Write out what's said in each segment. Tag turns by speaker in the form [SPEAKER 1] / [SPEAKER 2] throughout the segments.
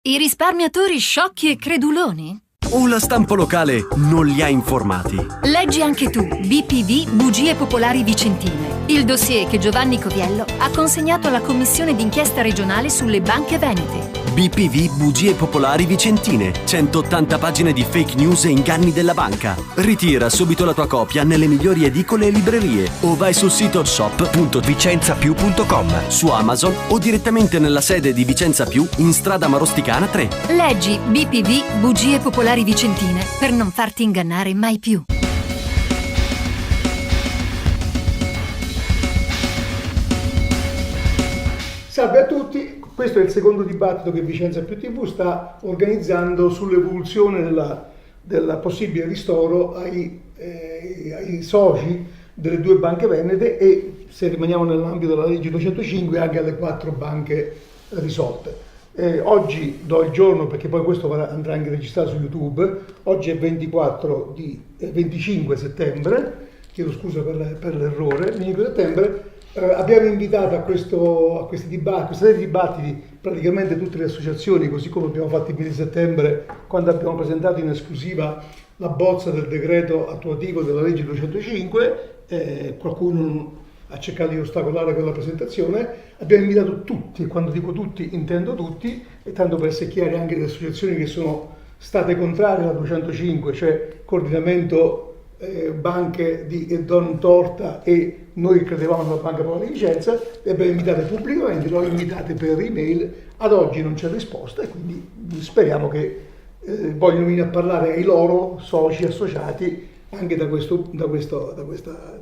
[SPEAKER 1] I risparmiatori sciocchi e creduloni?
[SPEAKER 2] O la stampa locale non li ha informati?
[SPEAKER 1] Leggi anche tu BPV Bugie Popolari Vicentine, il dossier che Giovanni Coviello ha consegnato alla Commissione d'inchiesta regionale sulle banche venete.
[SPEAKER 2] BPV Bugie Popolari Vicentine, 180 pagine di fake news e inganni della banca. Ritira subito la tua copia nelle migliori edicole e librerie o vai sul sito shop.vicenzapiù.com, su Amazon o direttamente nella sede di Vicenza Più in strada Marosticana 3.
[SPEAKER 1] Leggi BPV Bugie Popolari Vicentine per non farti ingannare mai più.
[SPEAKER 3] Salve a tutti, questo è il secondo dibattito che Vicenza Più TV sta organizzando sull'evoluzione della possibile ristoro ai soci delle due banche venete e, se rimaniamo nell'ambito della legge 205, anche alle 4 banche risolte. Oggi do il giorno, perché poi questo andrà anche registrato su YouTube. Oggi è 25 settembre, chiedo scusa per l'errore, 25 settembre. Abbiamo invitato a questi dibattiti praticamente tutte le associazioni, così come abbiamo fatto il 20 settembre quando abbiamo presentato in esclusiva la bozza del decreto attuativo della legge 205. Qualcuno ha cercato di ostacolare quella presentazione. Abbiamo invitato tutti, e quando dico tutti intendo tutti, e tanto per essere chiari anche le associazioni che sono state contrarie alla 205, cioè Coordinamento Banche di Don Torta e noi credevamo nella Banca Popolare di Vicenza, le abbiamo invitate pubblicamente, le ho invitate per email. Ad oggi non c'è risposta e quindi speriamo che vogliono venire a parlare ai loro soci associati anche da questa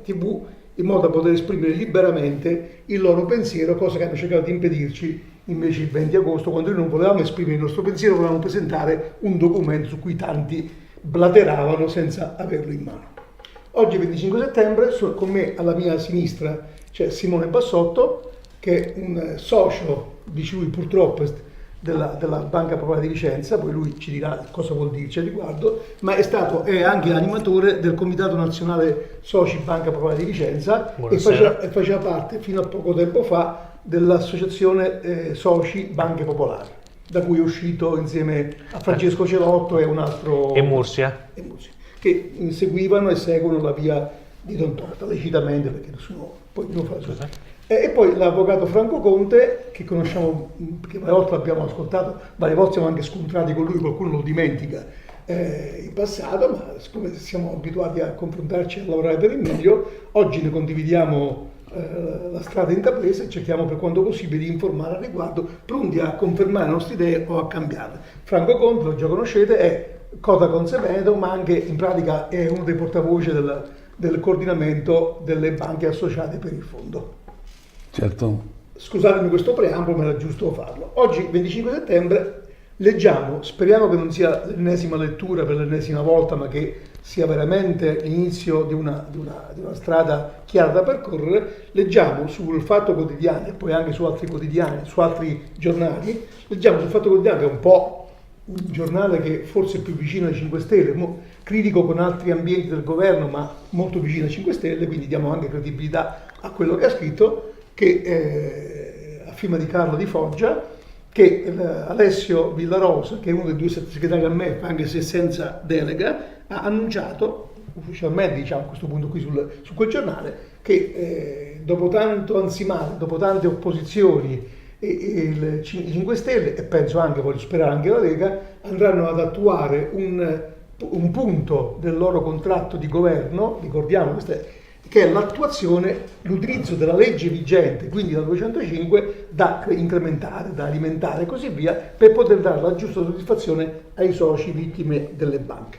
[SPEAKER 3] TV, in modo da poter esprimere liberamente il loro pensiero, cosa che hanno cercato di impedirci invece il 20 agosto, quando noi non potevamo esprimere il nostro pensiero, volevamo presentare un documento su cui tanti blateravano senza averlo in mano. Oggi 25 settembre, con me alla mia sinistra c'è Simone Bassotto, che è un socio, dice lui purtroppo, della Banca Popolare di Vicenza, poi lui ci dirà cosa vuol dirci a riguardo, ma è anche animatore del Comitato Nazionale Soci Banca Popolare di Vicenza e faceva parte fino a poco tempo fa dell'associazione Soci Banche Popolari, da cui è uscito insieme a Francesco Celotto e un altro...
[SPEAKER 4] E Mursia,
[SPEAKER 3] che seguivano e seguono la via di Don Torta, lecitamente, perché nessuno poi non fa la sua. E poi l'avvocato Franco Conte, che conosciamo, perché varie volte l'abbiamo ascoltato, varie volte siamo anche scontrati con lui, qualcuno lo dimentica in passato, ma siccome siamo abituati a confrontarci e a lavorare per il meglio, oggi ne condividiamo la strada intrapresa e cerchiamo per quanto possibile di informare al riguardo, pronti a confermare le nostre idee o a cambiarle. Franco Conte, lo già conoscete, è Codacons Veneto, ma anche in pratica è uno dei portavoce del coordinamento delle banche associate per il fondo.
[SPEAKER 5] Certo.
[SPEAKER 3] Scusatemi questo preambolo, ma era giusto farlo. Oggi, 25 settembre, leggiamo, speriamo che non sia l'ennesima lettura per l'ennesima volta, ma che sia veramente l'inizio di una strada chiara da percorrere. Leggiamo sul Fatto Quotidiano e poi anche su altri quotidiani, su altri giornali, leggiamo sul Fatto Quotidiano, che è un po' un giornale che forse è più vicino ai 5 Stelle, critico con altri ambienti del governo, ma molto vicino ai 5 Stelle, quindi diamo anche credibilità a quello che ha scritto, che a firma di Carlo Di Foggia, che Alessio Villarosa, che è uno dei due segretari a MEF, anche se senza delega, ha annunciato ufficialmente, diciamo a questo punto qui su quel giornale, che dopo tanto ansimare, dopo tante opposizioni, i 5 Stelle, e penso anche, voglio sperare anche la Lega, andranno ad attuare un punto del loro contratto di governo, ricordiamo che è l'utilizzo della legge vigente, quindi la 205, da incrementare, da alimentare e così via, per poter dare la giusta soddisfazione ai soci vittime delle banche.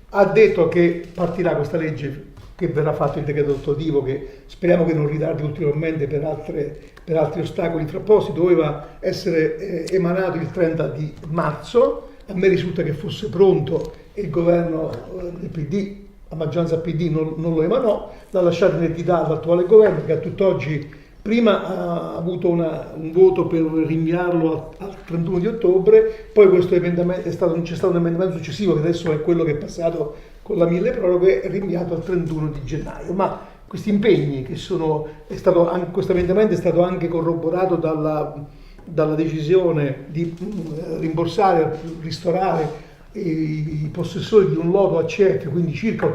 [SPEAKER 3] Ha detto che partirà questa legge, che verrà fatto il decreto attuativo, che speriamo che non ritardi ulteriormente per altri ostacoli frapposti. Doveva essere emanato il 30 di marzo, a me risulta che fosse pronto e il governo del PD, la maggioranza PD non lo emanò, l'ha lasciato in eredità all'attuale governo, che a tutt'oggi prima ha avuto un voto per rinviarlo al 31 di ottobre, poi questo emendamento c'è stato un emendamento successivo, che adesso è quello che è passato con la milleproroghe, è rinviato al 31 di gennaio. Ma questi impegni questo emendamento è stato anche corroborato dalla decisione di rimborsare, ristorare i possessori di un loto ACF, quindi circa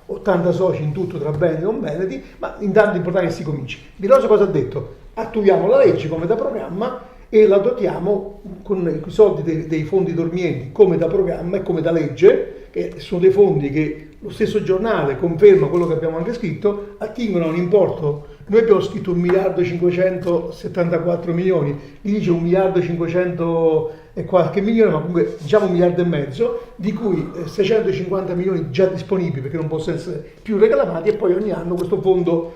[SPEAKER 3] 80 soci in tutto tra veneti e non veneti, ma intanto è importante che si cominci. Di Rosa cosa ha detto? Attuiamo la legge come da programma e la dotiamo con i soldi dei fondi dormienti come da programma e come da legge, che sono dei fondi che lo stesso giornale conferma quello che abbiamo anche scritto, attingono a un importo. Noi abbiamo scritto 1.574 milioni, gli dice 1.500 e qualche milione, ma comunque diciamo 1,5 miliardi, di cui 650 milioni già disponibili perché non possono essere più reclamati, e poi ogni anno questo fondo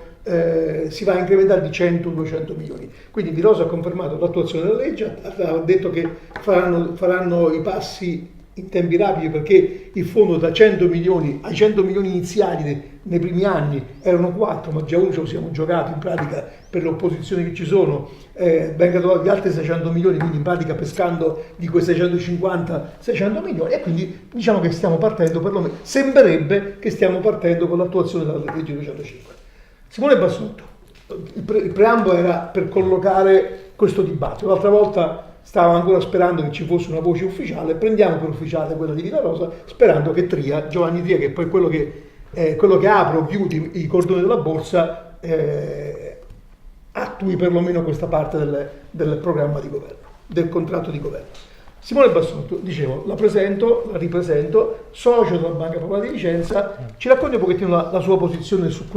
[SPEAKER 3] si va a incrementare di 100-200 milioni. Quindi Di Rosa ha confermato l'attuazione della legge, ha detto che faranno i passi in tempi rapidi, perché il fondo da 100 milioni ai 100 milioni iniziali nei primi anni erano 4, ma già uno ce lo siamo giocato in pratica per le opposizioni che ci sono, vengono trovati altri 600 milioni, quindi in pratica pescando di quei 650-600 milioni, e quindi diciamo che stiamo partendo, perlomeno sembrerebbe che stiamo partendo con l'attuazione della legge 205. Simone Bassotto, il preambolo era per collocare questo dibattito, l'altra volta stavo ancora sperando che ci fosse una voce ufficiale, prendiamo per ufficiale quella di Vita Rosa, sperando che Giovanni Tria, che è poi quello che apre o chiude i cordoni della borsa, attui perlomeno questa parte del programma di governo, del contratto di governo. Simone Bassotto, dicevo, la ripresento, socio della Banca Popolare di Vicenza, ci racconti un pochettino la sua posizione su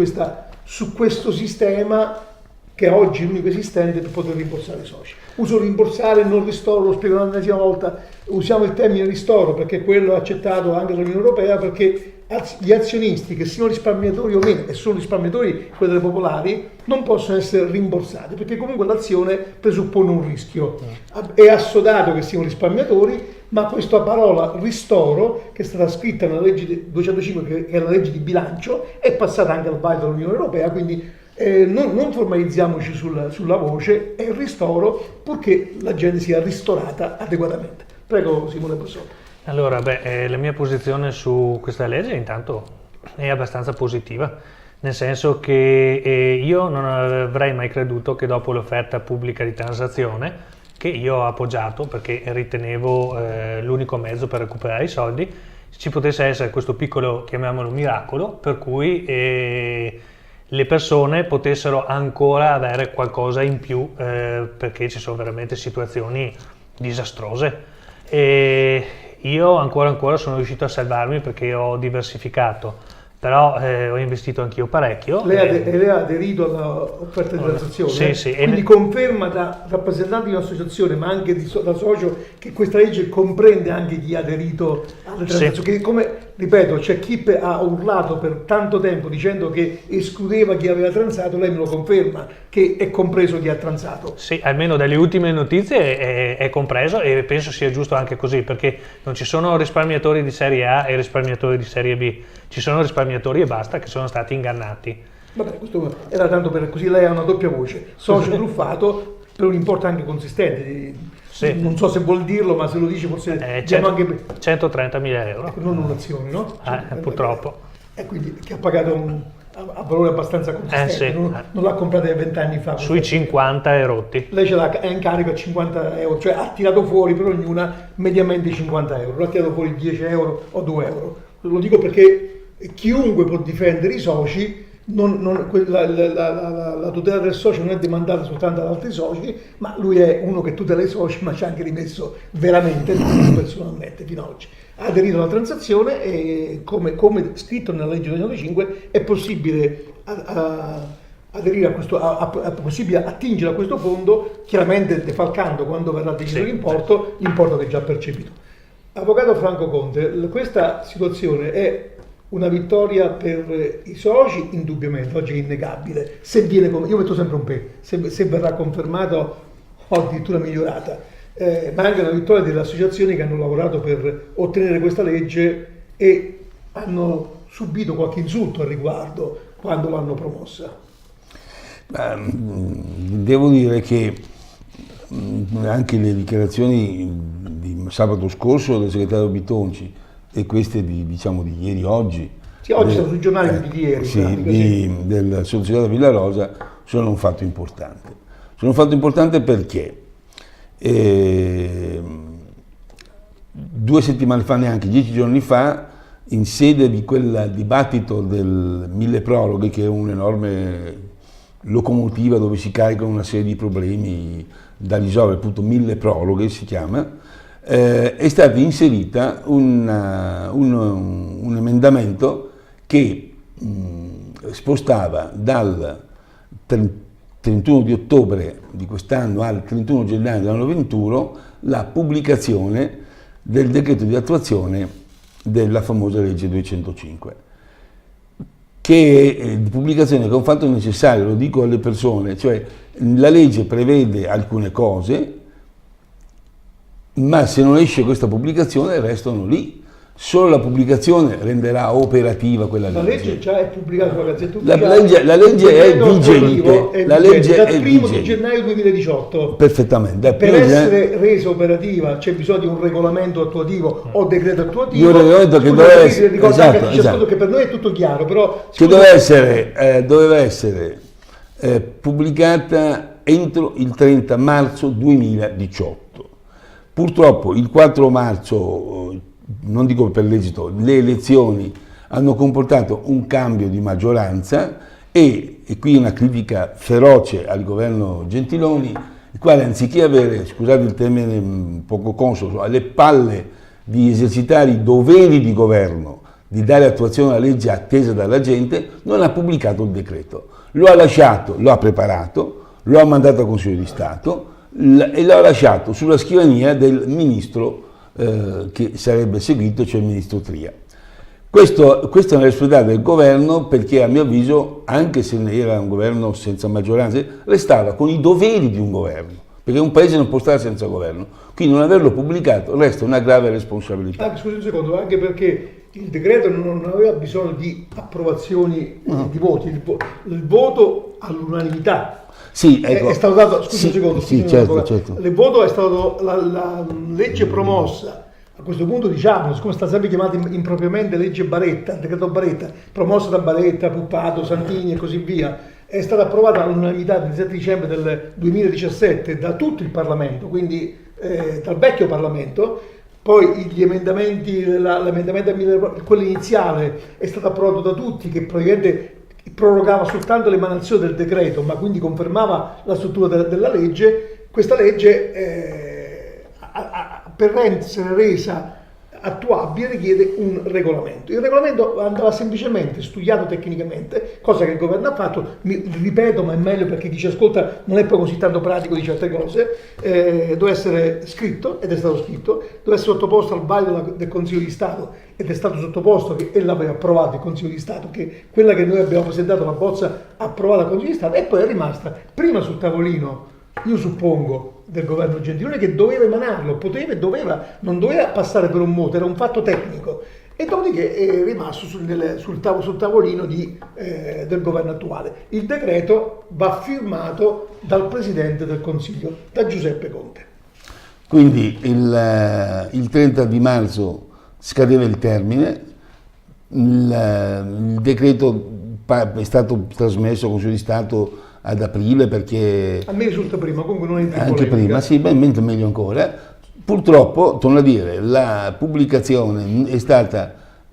[SPEAKER 3] questo sistema che oggi è l'unico esistente per poter rimborsare i soci. Uso rimborsare, non ristoro, lo spiego l'ennesima volta, usiamo il termine ristoro perché quello è accettato anche dall'Unione Europea, perché gli azionisti, che siano risparmiatori o meno, e sono risparmiatori quelli delle popolari, non possono essere rimborsati, perché comunque l'azione presuppone un rischio. È assodato che siano risparmiatori, ma questa parola ristoro, che è stata scritta nella legge 205, che è la legge di bilancio, è passata anche al vaglio dell'Unione Europea, quindi non formalizziamoci sulla voce, è il ristoro purché la gente sia ristorata adeguatamente. Prego Simone Bassotto.
[SPEAKER 4] Allora, la mia posizione su questa legge intanto è abbastanza positiva, nel senso che io non avrei mai creduto che dopo l'offerta pubblica di transazione, che io ho appoggiato perché ritenevo l'unico mezzo per recuperare i soldi, ci potesse essere questo piccolo, chiamiamolo miracolo, per cui le persone potessero ancora avere qualcosa in più, perché ci sono veramente situazioni disastrose. E io ancora sono riuscito a salvarmi perché ho diversificato, però ho investito anch'io parecchio.
[SPEAKER 3] Lei ha aderito all'offerta di transazione?
[SPEAKER 4] Sì.
[SPEAKER 3] Quindi conferma da rappresentante di un'associazione, ma anche da socio, che questa legge comprende anche chi ha aderito alle transazioni. Sì. Che, come, ripeto, c'è chi ha urlato per tanto tempo dicendo che escludeva chi aveva transato, lei me lo conferma che è compreso chi ha transato?
[SPEAKER 4] Sì, almeno dalle ultime notizie è compreso, e penso sia giusto anche così, perché non ci sono risparmiatori di serie A e risparmiatori di serie B, ci sono risparmiatori e basta che sono stati ingannati.
[SPEAKER 3] Vabbè, questo era tanto per così lei ha una doppia voce, socio truffato per un importo anche consistente. Sì. Non so se vuol dirlo, ma se lo dice forse anche
[SPEAKER 4] 130.000 euro.
[SPEAKER 3] Non un'azione, no?
[SPEAKER 4] Purtroppo.
[SPEAKER 3] E quindi che ha pagato a valore abbastanza consistente,
[SPEAKER 4] sì.
[SPEAKER 3] non l'ha comprata 20 anni fa.
[SPEAKER 4] Sui 50 e rotti.
[SPEAKER 3] Lei è in carico a 50 euro, cioè ha tirato fuori per ognuna mediamente 50 euro, l'ha tirato fuori 10 euro o 2 euro. Lo dico perché chiunque può difendere i soci, la tutela del socio non è demandata soltanto ad altri soci, ma lui è uno che tutela i soci, ma ci ha anche rimesso veramente personalmente fino ad oggi. Ha aderito alla transazione e come scritto nella legge 205 è possibile aderire a questo, è possibile attingere a questo fondo, chiaramente defalcando quando verrà deciso l'importo che è già percepito. Avvocato Franco Conte, questa situazione è una vittoria per i soci, indubbiamente, oggi è innegabile. Se viene, io metto sempre un se verrà confermato o addirittura migliorata, ma anche una vittoria delle associazioni che hanno lavorato per ottenere questa legge e hanno subito qualche insulto al riguardo quando l'hanno promossa.
[SPEAKER 5] Devo dire che anche le dichiarazioni di sabato scorso del segretario Bitonci e queste di ieri oggi.
[SPEAKER 3] Sì, oggi sono sui giornali di ieri.
[SPEAKER 5] Sì, del sottosegretario Villarosa sono un fatto importante. Sono un fatto importante perché 2 settimane fa, neanche 10 giorni fa, in sede di quel dibattito del mille proroghe, che è un'enorme locomotiva dove si caricano una serie di problemi da risolvere, appunto mille proroghe si chiama, è stato inserita un emendamento che spostava dal 31 di ottobre di quest'anno al 31 gennaio dell'anno 21 la pubblicazione del decreto di attuazione della famosa legge 205, che è di pubblicazione che è un fatto necessario, lo dico alle persone, cioè la legge prevede alcune cose, ma se non esce questa pubblicazione restano lì. Solo la pubblicazione renderà operativa quella legge.
[SPEAKER 3] La legge già è pubblicata sulla Gazzetta Ufficiale.
[SPEAKER 5] La legge è vigente. La legge
[SPEAKER 3] dal
[SPEAKER 5] è
[SPEAKER 3] 1
[SPEAKER 5] vigente.
[SPEAKER 3] di gennaio 2018.
[SPEAKER 5] Perfettamente.
[SPEAKER 3] Per essere resa operativa c'è bisogno di un regolamento attuativo o decreto attuativo.
[SPEAKER 5] Di un regolamento che doveva essere,
[SPEAKER 3] esatto. Che per noi è tutto chiaro, però
[SPEAKER 5] che doveva essere pubblicata entro il 30 marzo 2018. Purtroppo il 4 marzo, non dico per l'esito, le elezioni hanno comportato un cambio di maggioranza e qui una critica feroce al governo Gentiloni, il quale anziché avere, scusate il termine poco consono, alle palle di esercitare i doveri di governo, di dare attuazione alla legge attesa dalla gente, non ha pubblicato il decreto. Lo ha lasciato, lo ha preparato, lo ha mandato al Consiglio di Stato e l'ha lasciato sulla scrivania del ministro che sarebbe seguito, cioè il ministro Tria. Questa è una responsabilità del governo, perché a mio avviso, anche se era un governo senza maggioranza, restava con i doveri di un governo, perché un paese non può stare senza governo. Quindi non averlo pubblicato resta una grave responsabilità.
[SPEAKER 3] Scusi un secondo, anche perché il decreto non aveva bisogno di approvazioni di voti, il voto all'unanimità.
[SPEAKER 5] Sì, ecco.
[SPEAKER 3] È stato dato, scusi un secondo,
[SPEAKER 5] sì, certo.
[SPEAKER 3] Il voto è stato la legge promossa, a questo punto diciamo, siccome sta sempre chiamata impropriamente legge Baretta, decreto Baretta, promossa da Baretta, Puppato, Santini e così via, è stata approvata all'unanimità il 17 dicembre del 2017 da tutto il Parlamento, quindi dal vecchio Parlamento. Poi gli emendamenti, l'emendamento quello iniziale è stato approvato da tutti, che probabilmente prorogava soltanto l'emanazione del decreto, ma quindi confermava la struttura della legge. Questa legge, per essere resa attuabile, richiede un regolamento. Il regolamento andava semplicemente studiato tecnicamente, cosa che il governo ha fatto, ripeto, ma è meglio perché chi ci ascolta non è poi così tanto pratico di certe cose, doveva essere scritto, ed è stato scritto, doveva essere sottoposto al vaglio del Consiglio di Stato, ed è stato sottoposto, e l'aveva approvato il Consiglio di Stato, che quella che noi abbiamo presentato, la bozza approvata al Consiglio di Stato, e poi è rimasta prima sul tavolino, io suppongo, del governo Gentiloni, che doveva emanarlo, poteva e doveva, non doveva passare per un voto, era un fatto tecnico, e dopodiché è rimasto sul tavolino del governo attuale. Il decreto va firmato dal Presidente del Consiglio, da Giuseppe Conte.
[SPEAKER 5] Quindi il 30 di marzo scadeva il termine, il decreto è stato trasmesso al Consiglio di Stato ad aprile, perché
[SPEAKER 3] a me risulta prima, comunque non è in
[SPEAKER 5] anche prima, sì, mentre meglio ancora. Purtroppo, torno a dire, la pubblicazione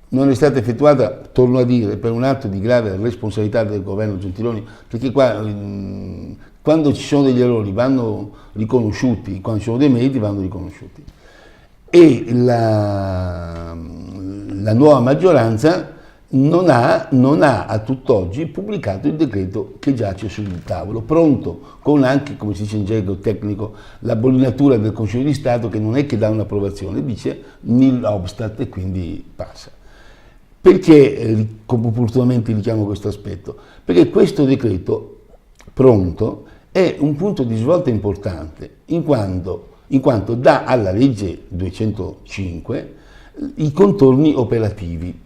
[SPEAKER 5] non è stata effettuata, torno a dire, per un atto di grave responsabilità del governo Gentiloni, perché qua quando ci sono degli errori vanno riconosciuti, quando ci sono dei meriti vanno riconosciuti. E la nuova maggioranza non ha a tutt'oggi pubblicato il decreto che giace sul tavolo, pronto, con anche, come si dice in gergo tecnico, la bollinatura del Consiglio di Stato, che non è che dà un'approvazione, dice nil obstat, e quindi passa. Perché opportunamente richiamo questo aspetto? Perché questo decreto pronto è un punto di svolta importante, in quanto dà alla legge 205 i contorni operativi.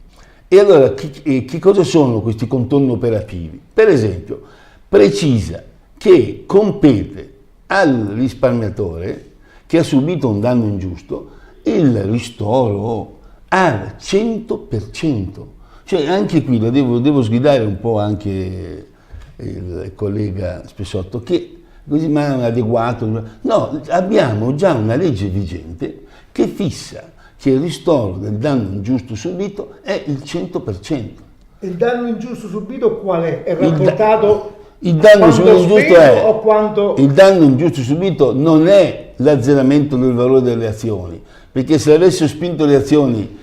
[SPEAKER 5] E allora che cosa sono questi contorni operativi? Per esempio, precisa che compete al risparmiatore che ha subito un danno ingiusto il ristoro al 100%. Cioè anche qui devo sgridare un po' anche il collega Spessotto, che così ma è adeguato. No, abbiamo già una legge vigente che fissa che il ristoro del danno ingiusto subito è il 100%.
[SPEAKER 3] Il danno ingiusto subito qual è? È rapportato
[SPEAKER 5] il danno ingiusto è
[SPEAKER 3] o quanto...
[SPEAKER 5] Il danno ingiusto subito non è l'azzeramento del valore delle azioni, perché se avessero spinto le azioni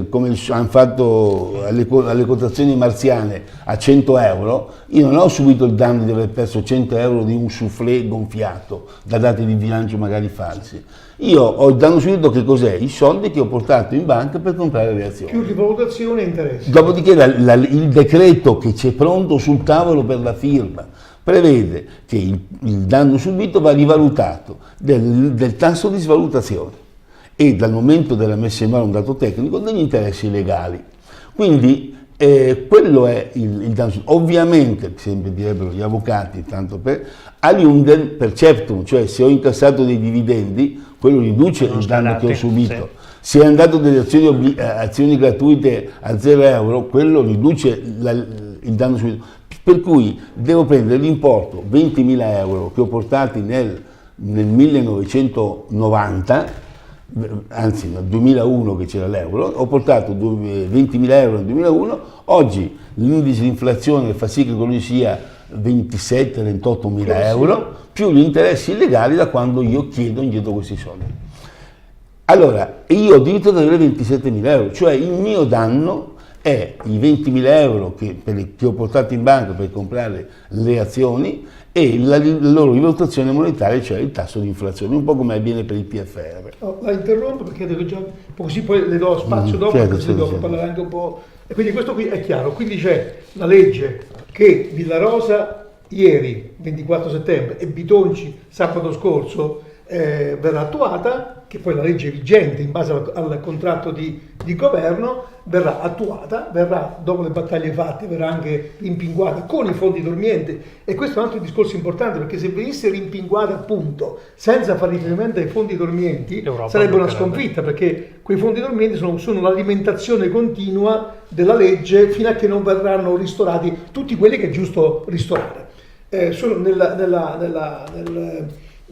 [SPEAKER 5] come hanno fatto alle quotazioni marziane a 100 euro, io non ho subito il danno di aver perso 100 euro di un soufflé gonfiato da dati di bilancio magari falsi. Io ho il danno subito che cos'è? I soldi che ho portato in banca per comprare le azioni.
[SPEAKER 3] Più rivalutazione e interessi.
[SPEAKER 5] Dopodiché il decreto che c'è pronto sul tavolo per la firma prevede che il danno subito va rivalutato del tasso di svalutazione e dal momento della messa in mano un dato tecnico degli interessi legali. Quindi quello è il danno subito. Ovviamente, sempre direbbero gli avvocati, tanto per aliundem perceptum, cioè se ho incassato dei dividendi, quello riduce il danno che ho subito. Sì. Se è andato delle azioni gratuite a 0 euro, quello riduce il danno subito. Per cui devo prendere l'importo 20.000 euro che ho portati nel 1990, anzi nel 2001 che c'era l'euro, ho portato 20.000 euro nel 2001, oggi l'indice di inflazione fa sì che quello sia 27-28.000 euro, più gli interessi illegali da quando io chiedo indietro questi soldi. Allora, io ho diritto ad avere 27.000 euro, cioè il mio danno è i 20.000 euro che ho portato in banca per comprare le azioni e la loro rivalutazione monetaria, cioè il tasso di inflazione, un po' come avviene per il TFR.
[SPEAKER 3] La interrompo perché devo già, così poi le do spazio dopo, così dopo parlare anche un po'. E quindi questo qui è chiaro, quindi c'è la legge che Villarosa ieri, 24 settembre, e Bitonci sabato scorso verrà attuata, che poi la legge vigente in base al contratto di governo verrà attuata, verrà dopo le battaglie fatte, verrà anche rimpinguata con i fondi dormienti, e questo è un altro discorso importante, perché se venisse rimpinguata appunto senza fare riferimento ai fondi dormienti sarebbe una sconfitta, perché quei fondi dormienti sono l'alimentazione continua della legge fino a che non verranno ristorati tutti quelli che è giusto ristorare. Sono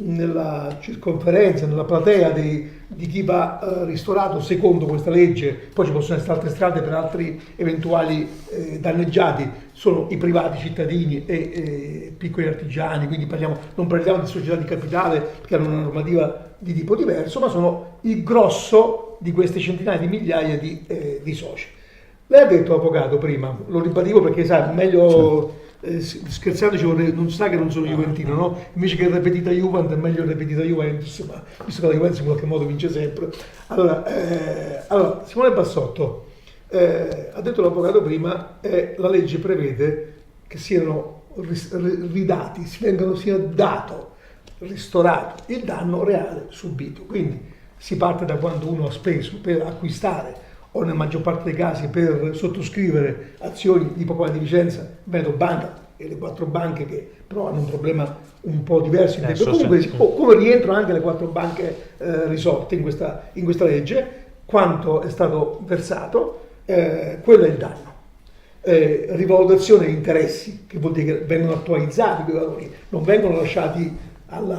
[SPEAKER 3] nella circonferenza, nella platea di chi va ristorato secondo questa legge, poi ci possono essere altre strade per altri eventuali danneggiati, sono i privati cittadini e piccoli artigiani, quindi non parliamo di società di capitale perché hanno una normativa di tipo diverso, ma sono il grosso di queste centinaia di migliaia di soci. Lei ha detto, avvocato, prima, lo ribadivo perché sa, meglio... scherzandoci, non sa che non sono juventino, no? Invece che ripetita Juventus è meglio ripetita Juventus, ma visto che la Juventus in qualche modo vince sempre. Allora Simone Bassotto ha detto l'avvocato prima, la legge prevede che siano ridati, sia dato, ristorato il danno reale subito, quindi si parte da quando uno ha speso per acquistare o nella maggior parte dei casi per sottoscrivere azioni di Popolare di Vicenza, Veneto Banca e le 4 banche che però hanno un problema un po' diverso. Comunque, come rientrano anche le 4 banche risolte in questa legge, quanto è stato versato, quello è il danno. Rivalutazione e interessi, che vuol dire che vengono attualizzati quei valori, non vengono lasciati ad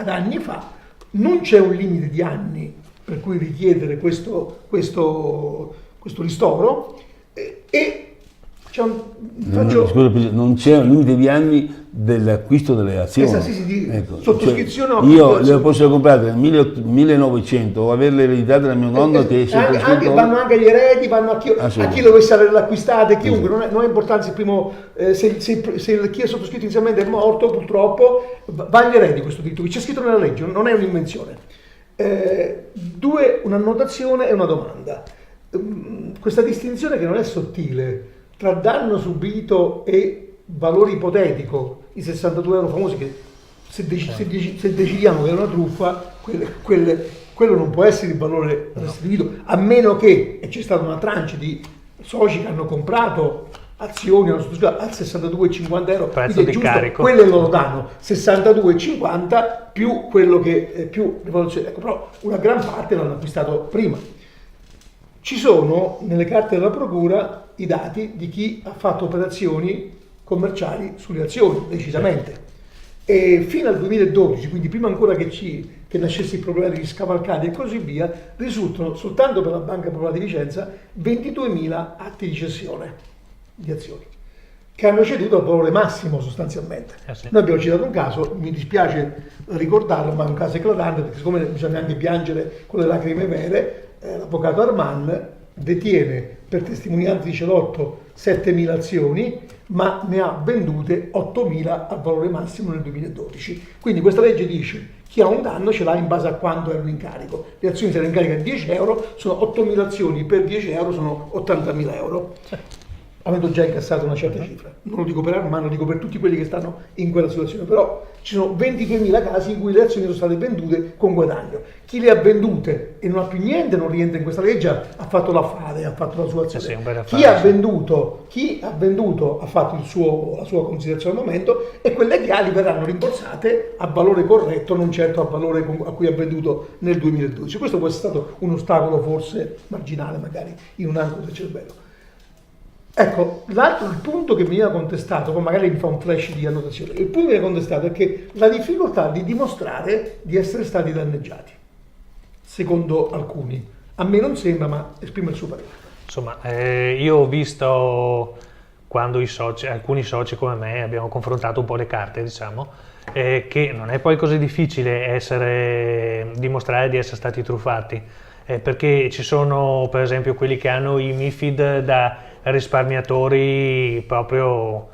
[SPEAKER 3] anni fa, non c'è un limite di anni per cui richiedere questo ristoro e c'è
[SPEAKER 5] non c'è un limite di anni dell'acquisto delle azioni.
[SPEAKER 3] Sottoscrizione
[SPEAKER 5] cioè, io le posso comprare nel 1900 o averle ereditate da mio nonno che
[SPEAKER 3] vanno anche gli eredi, vanno a chi dovesse averle acquistate, chiunque, non ha importanza il primo, se chi è sottoscritto inizialmente è morto purtroppo, va agli eredi questo diritto, c'è scritto nella legge, non è un'invenzione. 2, un'annotazione e una domanda. Questa distinzione che non è sottile tra danno subito e valore ipotetico, i 62 euro famosi che se decidiamo che è una truffa, quello non può essere il valore restituito, a meno che, e c'è stata una tranche di soci che hanno comprato azioni al 62,50 euro,
[SPEAKER 4] prezzo di carico,
[SPEAKER 3] quello è il loro danno, 62,50 più quello che è più rivoluzione. Ecco, però una gran parte l'hanno acquistato prima. Ci sono nelle carte della procura i dati di chi ha fatto operazioni commerciali sulle azioni, decisamente. e fino al 2012, quindi prima ancora che nascesse il problema degli scavalcati e così via, risultano soltanto per la Banca Popolare di Vicenza 22.000 atti di cessione di azioni, che hanno ceduto al valore massimo sostanzialmente.
[SPEAKER 4] Sì.
[SPEAKER 3] Noi abbiamo citato un caso, mi dispiace ricordarlo, ma è un caso eclatante, perché siccome bisogna anche piangere con le lacrime vere, l'avvocato Arman detiene per testimonianza di Celotto 7.000 azioni, ma ne ha vendute 8.000 al valore massimo nel 2012. Quindi questa legge dice: chi ha un danno ce l'ha in base a quanto erano in carico. Le azioni erano in carico a 10 euro, sono 8.000 azioni per 10 euro, sono 80.000 euro. Avendo già incassato una certa cifra. Non lo dico per Armano, lo dico per tutti quelli che stanno in quella situazione. Però ci sono 22.000 casi in cui le azioni sono state vendute con guadagno. Chi le ha vendute e non ha più niente, non rientra in questa legge, ha fatto la fade, ha fatto la sua azione. Chi ha venduto ha fatto la sua considerazione al momento, e quelle che ha li verranno rimborsate a valore corretto, non certo a valore a cui ha venduto nel 2012. Questo può essere stato un ostacolo forse marginale, magari in un angolo del cervello. Ecco, il punto che veniva contestato, poi magari mi fa un flash di annotazione, il punto che veniva contestato è che la difficoltà di dimostrare di essere stati danneggiati, secondo alcuni. A me non sembra, ma esprime il suo parere.
[SPEAKER 4] Insomma, io ho visto quando alcuni soci come me abbiamo confrontato un po' le carte, diciamo, che non è poi così difficile dimostrare di essere stati truffati, perché ci sono per esempio quelli che hanno i MiFID da risparmiatori proprio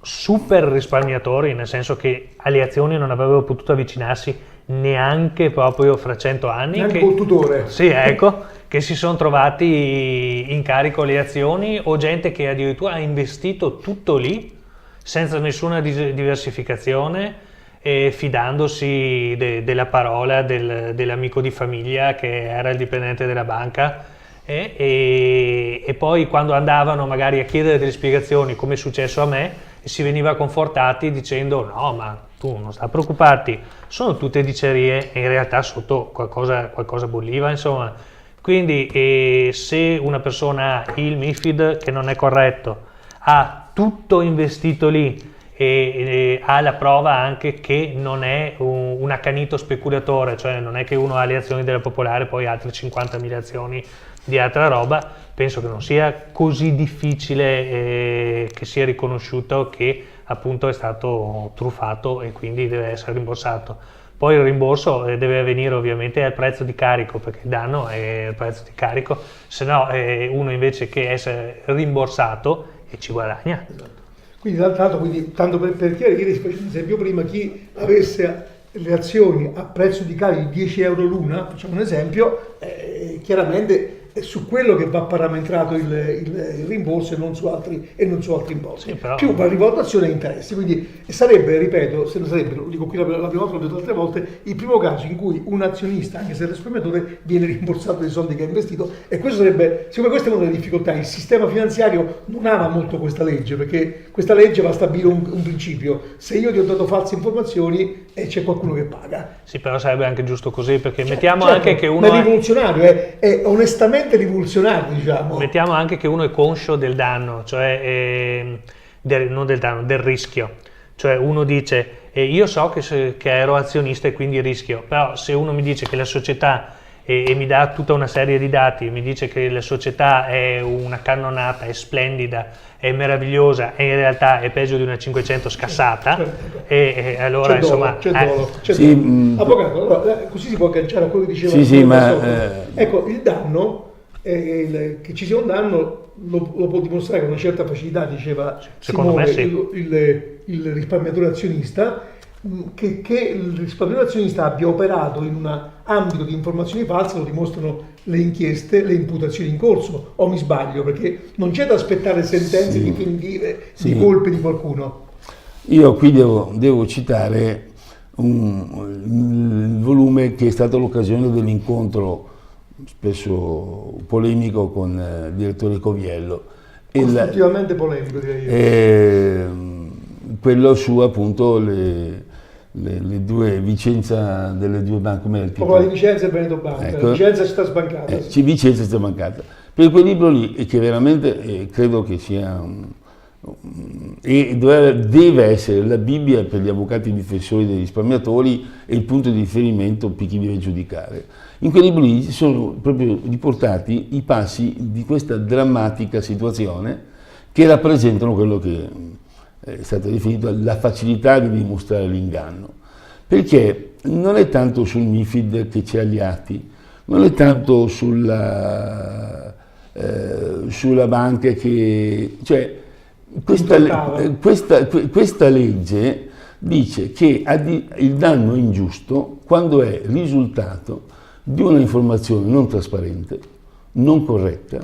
[SPEAKER 4] super risparmiatori, nel senso che alle azioni non avrebbero potuto avvicinarsi neanche proprio fra 100 anni.
[SPEAKER 3] Neanche col tutore.
[SPEAKER 4] Sì, ecco, che si sono trovati in carico le azioni, o gente che addirittura ha investito tutto lì senza nessuna diversificazione, fidandosi della parola dell'amico di famiglia che era il dipendente della banca. E poi quando andavano magari a chiedere delle spiegazioni, come è successo a me, si veniva confortati dicendo: no, ma tu non sta a preoccuparti, sono tutte dicerie, e in realtà sotto qualcosa bolliva, insomma. Quindi se una persona ha il MiFID che non è corretto, ha tutto investito lì e ha la prova anche che non è un accanito speculatore, cioè non è che uno ha le azioni della Popolare e poi altre 50.000 azioni di altra roba, penso che non sia così difficile che sia riconosciuto che appunto è stato truffato e quindi deve essere rimborsato. Poi il rimborso deve avvenire ovviamente al prezzo di carico, perché il danno è il prezzo di carico, se no uno invece che essere rimborsato e ci guadagna.
[SPEAKER 3] Esatto. Quindi d'altro, tanto per chiarire, faccio un esempio prima, chi avesse le azioni a prezzo di carico di 10 euro l'una, facciamo un esempio, chiaramente è su quello che va parametrato il rimborso e non su altri importi.
[SPEAKER 4] Sì, però...
[SPEAKER 3] più va rivalutazione e interessi, quindi sarebbe, ripeto, lo dico qui la prima volta, l'ho detto altre volte, il primo caso in cui un azionista, anche se è risparmiatore, viene rimborsato dei soldi che ha investito, e questo sarebbe, secondo me, questa è una delle difficoltà. Il sistema finanziario non ama molto questa legge, perché questa legge va a stabilire un principio: se io ti ho dato false informazioni e c'è qualcuno che paga.
[SPEAKER 4] Sì, però sarebbe anche giusto così, perché mettiamo
[SPEAKER 3] certo,
[SPEAKER 4] anche che uno
[SPEAKER 3] ma è rivoluzionario, è onestamente rivoluzionario, diciamo.
[SPEAKER 4] Mettiamo anche che uno è conscio del danno, cioè non del danno, del rischio. Cioè uno dice: io so che ero azionista e quindi rischio, però se uno mi dice che la società e mi dà tutta una serie di dati, mi dice che la società è una cannonata, è splendida, è meravigliosa, e in realtà è peggio di una 500 scassata, e allora insomma...
[SPEAKER 3] C'è dolo. Avvocato, allora, così si può agganciare a quello che diceva.
[SPEAKER 5] Sì, ma...
[SPEAKER 3] Ecco, il danno, che ci sia un danno, lo può dimostrare con una certa facilità, diceva Simone,
[SPEAKER 4] me sì.
[SPEAKER 3] il risparmiatore azionista, che il risparmiatore azionista abbia operato in un ambito di informazioni false lo dimostrano le inchieste, le imputazioni in corso, o mi sbaglio? Perché non c'è da aspettare sentenze definitive di colpe di qualcuno.
[SPEAKER 5] Io qui devo citare il volume che è stato l'occasione dell'incontro spesso polemico con il direttore Coviello.
[SPEAKER 3] Costruttivamente polemico, direi io.
[SPEAKER 5] Quello su appunto le due Vicenza, delle due banche, come il
[SPEAKER 3] Popolare di Vicenza e Veneto Banca,
[SPEAKER 5] ecco.
[SPEAKER 3] Vicenza città sbancata.
[SPEAKER 5] Vicenza città sbancata. Per quel libro lì, che veramente credo che sia e deve essere la Bibbia per gli avvocati difensori dei risparmiatori e il punto di riferimento per chi deve giudicare. In quei libri lì sono proprio riportati i passi di questa drammatica situazione che rappresentano quello che è stato definito la facilità di dimostrare l'inganno, perché non è tanto sul MiFID che c'è agli atti, non è tanto sulla banca che... cioè, questa legge dice che il danno è ingiusto quando è risultato di una informazione non trasparente, non corretta,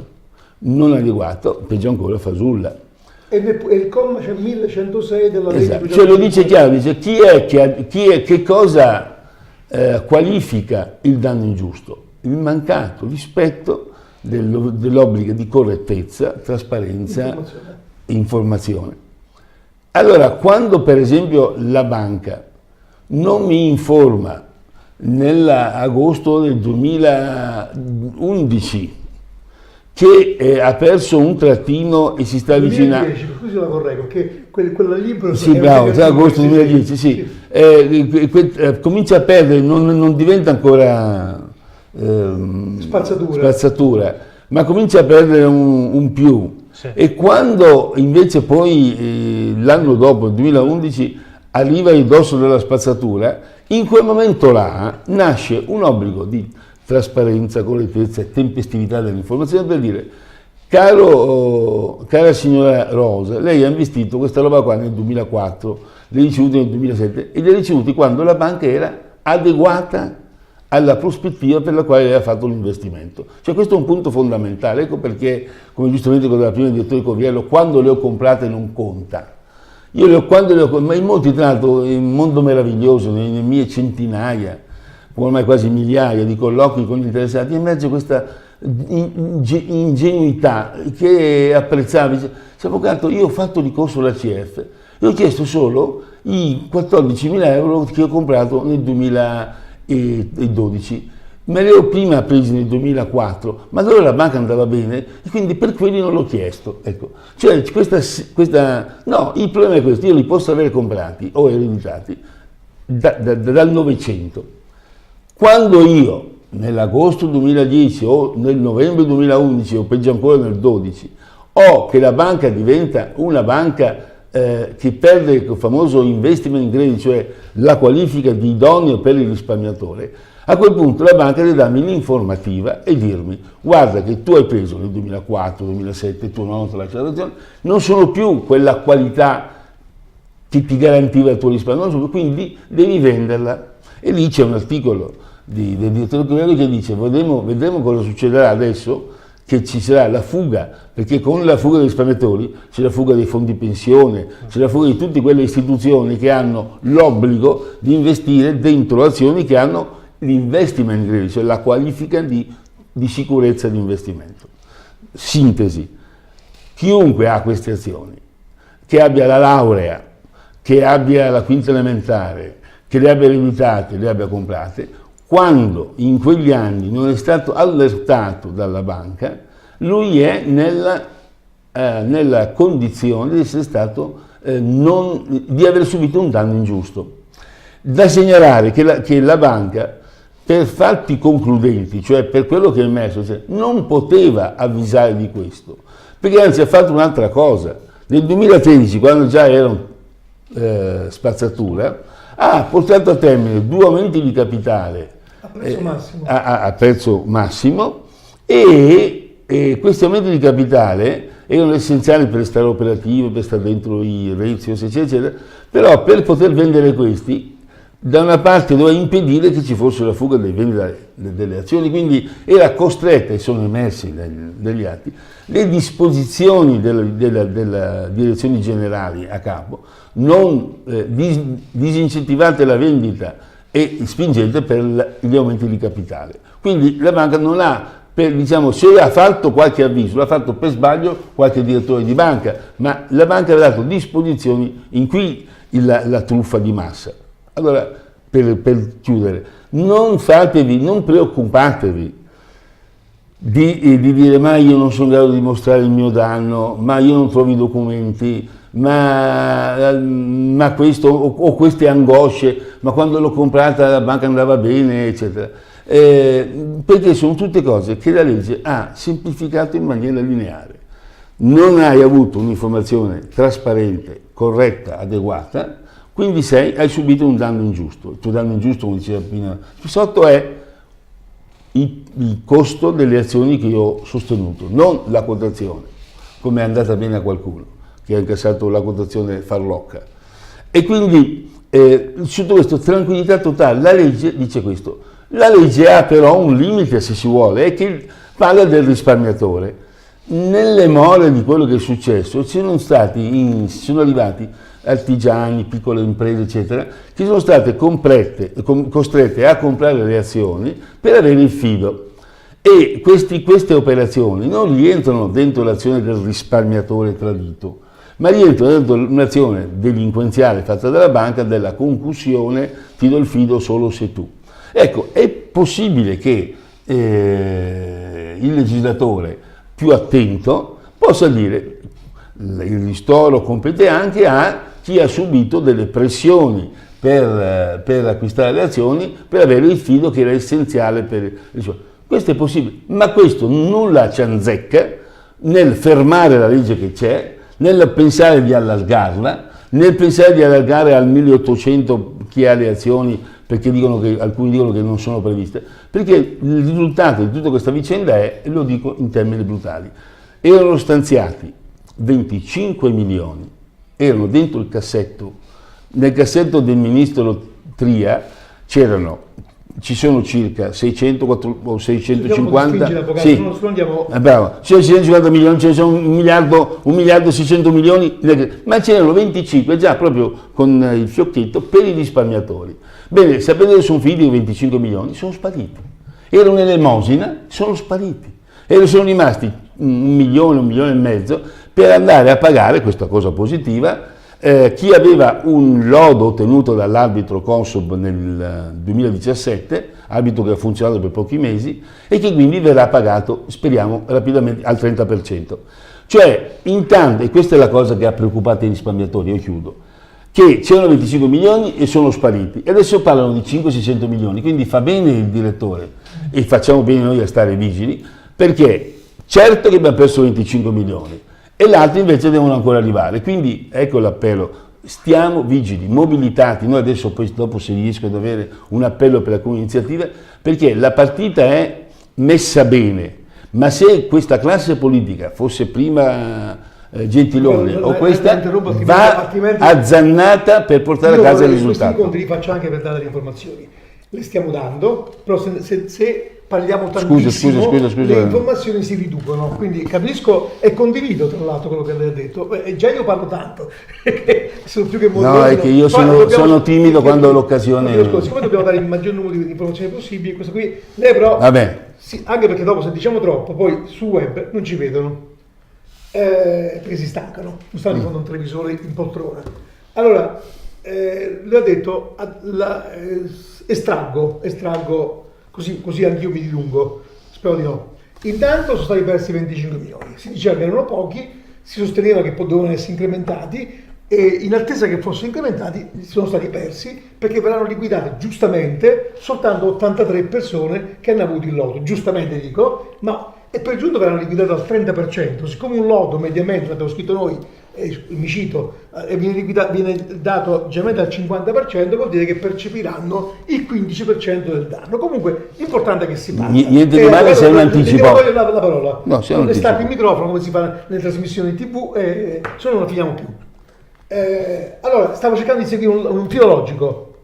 [SPEAKER 5] non adeguata, peggio ancora fasulla.
[SPEAKER 3] E il comma c'è 1106 della legge.
[SPEAKER 5] Esatto. Cioè lo dice chiaro, dice che cosa qualifica il danno ingiusto? Il mancato rispetto dell'obbligo di correttezza, trasparenza, informazione. Allora, quando per esempio la banca non mi informa nell'agosto del 2011 che ha perso un trattino e si sta avvicinando...
[SPEAKER 3] Scusi la correggo, che quella libro...
[SPEAKER 5] Sì, bravo, già agosto 2010, sì. Comincia a perdere, non diventa ancora spazzatura, ma comincia a perdere un più. Sì. E quando invece poi l'anno dopo, il 2011, arriva il dosso della spazzatura, in quel momento là nasce un obbligo di trasparenza, correttezza e tempestività dell'informazione per dire: cara signora Rosa, lei ha investito questa roba qua nel 2004, l'ha ricevuta nel 2007 e li ha ricevuti quando la banca era adeguata alla prospettiva per la quale lei ha fatto l'investimento. Cioè questo è un punto fondamentale, ecco perché, come giustamente diceva prima il direttore Coviello, quando le ho comprate non conta. Ma in molti, tra l'altro, è un mondo meraviglioso, nelle mie centinaia, ormai quasi migliaia di colloqui con gli interessati, emerge questa ingenuità che apprezzavi. Dice, avvocato, io ho fatto ricorso all'ACF e ho chiesto solo i 14.000 euro che ho comprato nel 2012. Me li ho prima presi nel 2004, ma allora la banca andava bene e quindi per quelli non l'ho chiesto. Ecco. Cioè, no, il problema è questo: io li posso aver comprati o ereditati dal Novecento. Quando io nell'agosto 2010 o nel novembre 2011 o peggio ancora nel 2012 o che la banca diventa una banca che perde il famoso investment grade, cioè la qualifica di idoneo per il risparmiatore, a quel punto la banca deve darmi l'informativa e dirmi: guarda che tu hai preso nel 2004, 2007, tu nota l'accelerazione, non sono più quella qualità che ti garantiva il tuo risparmio, quindi devi venderla. E lì c'è un articolo del direttore Coviello che dice: vedremo cosa succederà adesso che ci sarà la fuga, perché con la fuga dei risparmiatori c'è la fuga dei fondi pensione, c'è la fuga di tutte quelle istituzioni che hanno l'obbligo di investire dentro azioni che hanno l'investment grade, cioè la qualifica di sicurezza di investimento. Sintesi: chiunque ha queste azioni, che abbia la laurea, che abbia la quinta elementare, che le abbia ereditate, le abbia comprate, quando in quegli anni non è stato allertato dalla banca, lui è nella condizione di essere stato di aver subito un danno ingiusto. Da segnalare che la banca, per fatti concludenti, cioè per quello che è emerso, cioè, non poteva avvisare di questo, perché anzi ha fatto un'altra cosa. Nel 2013, quando già era spazzatura, ha portato a termine 2 aumenti di capitale a prezzo massimo e questi aumenti di capitale erano essenziali per stare operativo, per stare dentro i ratios, eccetera, però per poter vendere questi, da una parte doveva impedire che ci fosse la fuga delle azioni, quindi era costretta, e sono emersi dagli atti, le disposizioni della direzione generali a capo, non disincentivate la vendita e spingente per gli aumenti di capitale. Quindi la banca non ha, se ha fatto qualche avviso, l'ha fatto per sbaglio qualche direttore di banca, ma la banca aveva dato disposizioni in cui la truffa di massa. Allora, per chiudere, non preoccupatevi di dire ma io non sono in grado di dimostrare il mio danno, ma io non trovo i documenti, ma questo o queste angosce, ma quando l'ho comprata la banca andava bene, eccetera. Perché sono tutte cose che la legge ha semplificato in maniera lineare. Non hai avuto un'informazione trasparente, corretta, adeguata, quindi hai subito un danno ingiusto. Il tuo danno ingiusto, come diceva prima, sotto è il costo delle azioni che io ho sostenuto, non la quotazione, come è andata bene a qualcuno che ha incassato la quotazione farlocca. E quindi sotto questo tranquillità totale, la legge dice questo. La legge ha però un limite, se si vuole, è che parla del risparmiatore. Nelle more di quello che è successo sono arrivati artigiani, piccole imprese, eccetera, che sono state costrette a comprare le azioni per avere il fido. E queste operazioni non rientrano dentro l'azione del risparmiatore tradito, ma rientrano dentro un'azione delinquenziale fatta dalla banca, della concussione, ti do il fido solo se tu. Ecco, è possibile che il legislatore più attento possa dire il ristoro compete anche a chi ha subito delle pressioni per acquistare le azioni, per avere il fido che era essenziale per il suo. Questo è possibile, ma questo nulla ci azzecca nel fermare la legge che c'è, nel pensare di allargarla, nel pensare di allargare al 1800 chi ha le azioni, perché alcuni dicono che non sono previste, perché il risultato di tutta questa vicenda è, e lo dico in termini brutali, erano stanziati 25 milioni, erano dentro il cassetto, nel cassetto del ministro Tria ci sono circa 600 o 650, sì, bravo, 650 milioni, ce ne sono 1 miliardo 600 milioni, ma c'erano 25 già proprio con il fiocchetto per i risparmiatori. Bene, sapete che sono finiti i 25 milioni? Sono spariti. Era un'elemosina, sono spariti. E sono rimasti 1 milione e mezzo per andare a pagare, questa cosa positiva, chi aveva un lodo ottenuto dall'arbitro Consob nel 2017, arbitro che ha funzionato per pochi mesi, e che quindi verrà pagato, speriamo, rapidamente al 30%. Cioè, intanto, e questa è la cosa che ha preoccupato i risparmiatori, io chiudo, che c'erano 25 milioni e sono spariti, e adesso parlano di 500-600 milioni, quindi fa bene il direttore, e facciamo bene noi a stare vigili, perché certo che abbiamo perso 25 milioni, e gli altri invece devono ancora arrivare. Quindi ecco l'appello, stiamo vigili, mobilitati. Noi adesso poi dopo se riesco ad avere un appello per alcune iniziative, perché la partita è messa bene, ma se questa classe politica fosse prima Gentiloni o questa, va azzannata per portare a casa il risultato.
[SPEAKER 3] Questi incontri li faccio anche per dare le informazioni, le stiamo dando, però se parliamo tantissimo, le informazioni si riducono, quindi capisco e condivido tra l'altro quello che lei ha detto. Già io parlo tanto, sono più che molto.
[SPEAKER 5] No, è che io sono timido quando ho l'occasione.
[SPEAKER 3] Siccome dobbiamo dare il maggior numero di informazioni possibili, questo qui, lei però, sì, anche perché dopo se diciamo troppo, poi su web non ci vedono, perché si stancano, non stanno di fronte a un televisore in poltrona. Allora, le ho detto, estraggo, così anch'io mi dilungo, spero di no. Intanto sono stati persi 25 milioni, si diceva che erano pochi, si sosteneva che dovevano essere incrementati, e in attesa che fossero incrementati sono stati persi perché verranno liquidate giustamente soltanto 83 persone che hanno avuto il loto, giustamente dico, ma e per giunta verranno liquidate al 30%, siccome un loto mediamente, l'abbiamo scritto noi, mi cito, viene dato generalmente al 50%, vuol dire che percepiranno il 15% del danno. Comunque l'importante è che si parla.
[SPEAKER 5] Niente di male se è un anticipo.
[SPEAKER 3] La parola.
[SPEAKER 5] No, se è un
[SPEAKER 3] stacco il microfono come si fa nelle trasmissioni TV, se no non la finiamo più. Allora, stavo cercando di seguire un filo logico.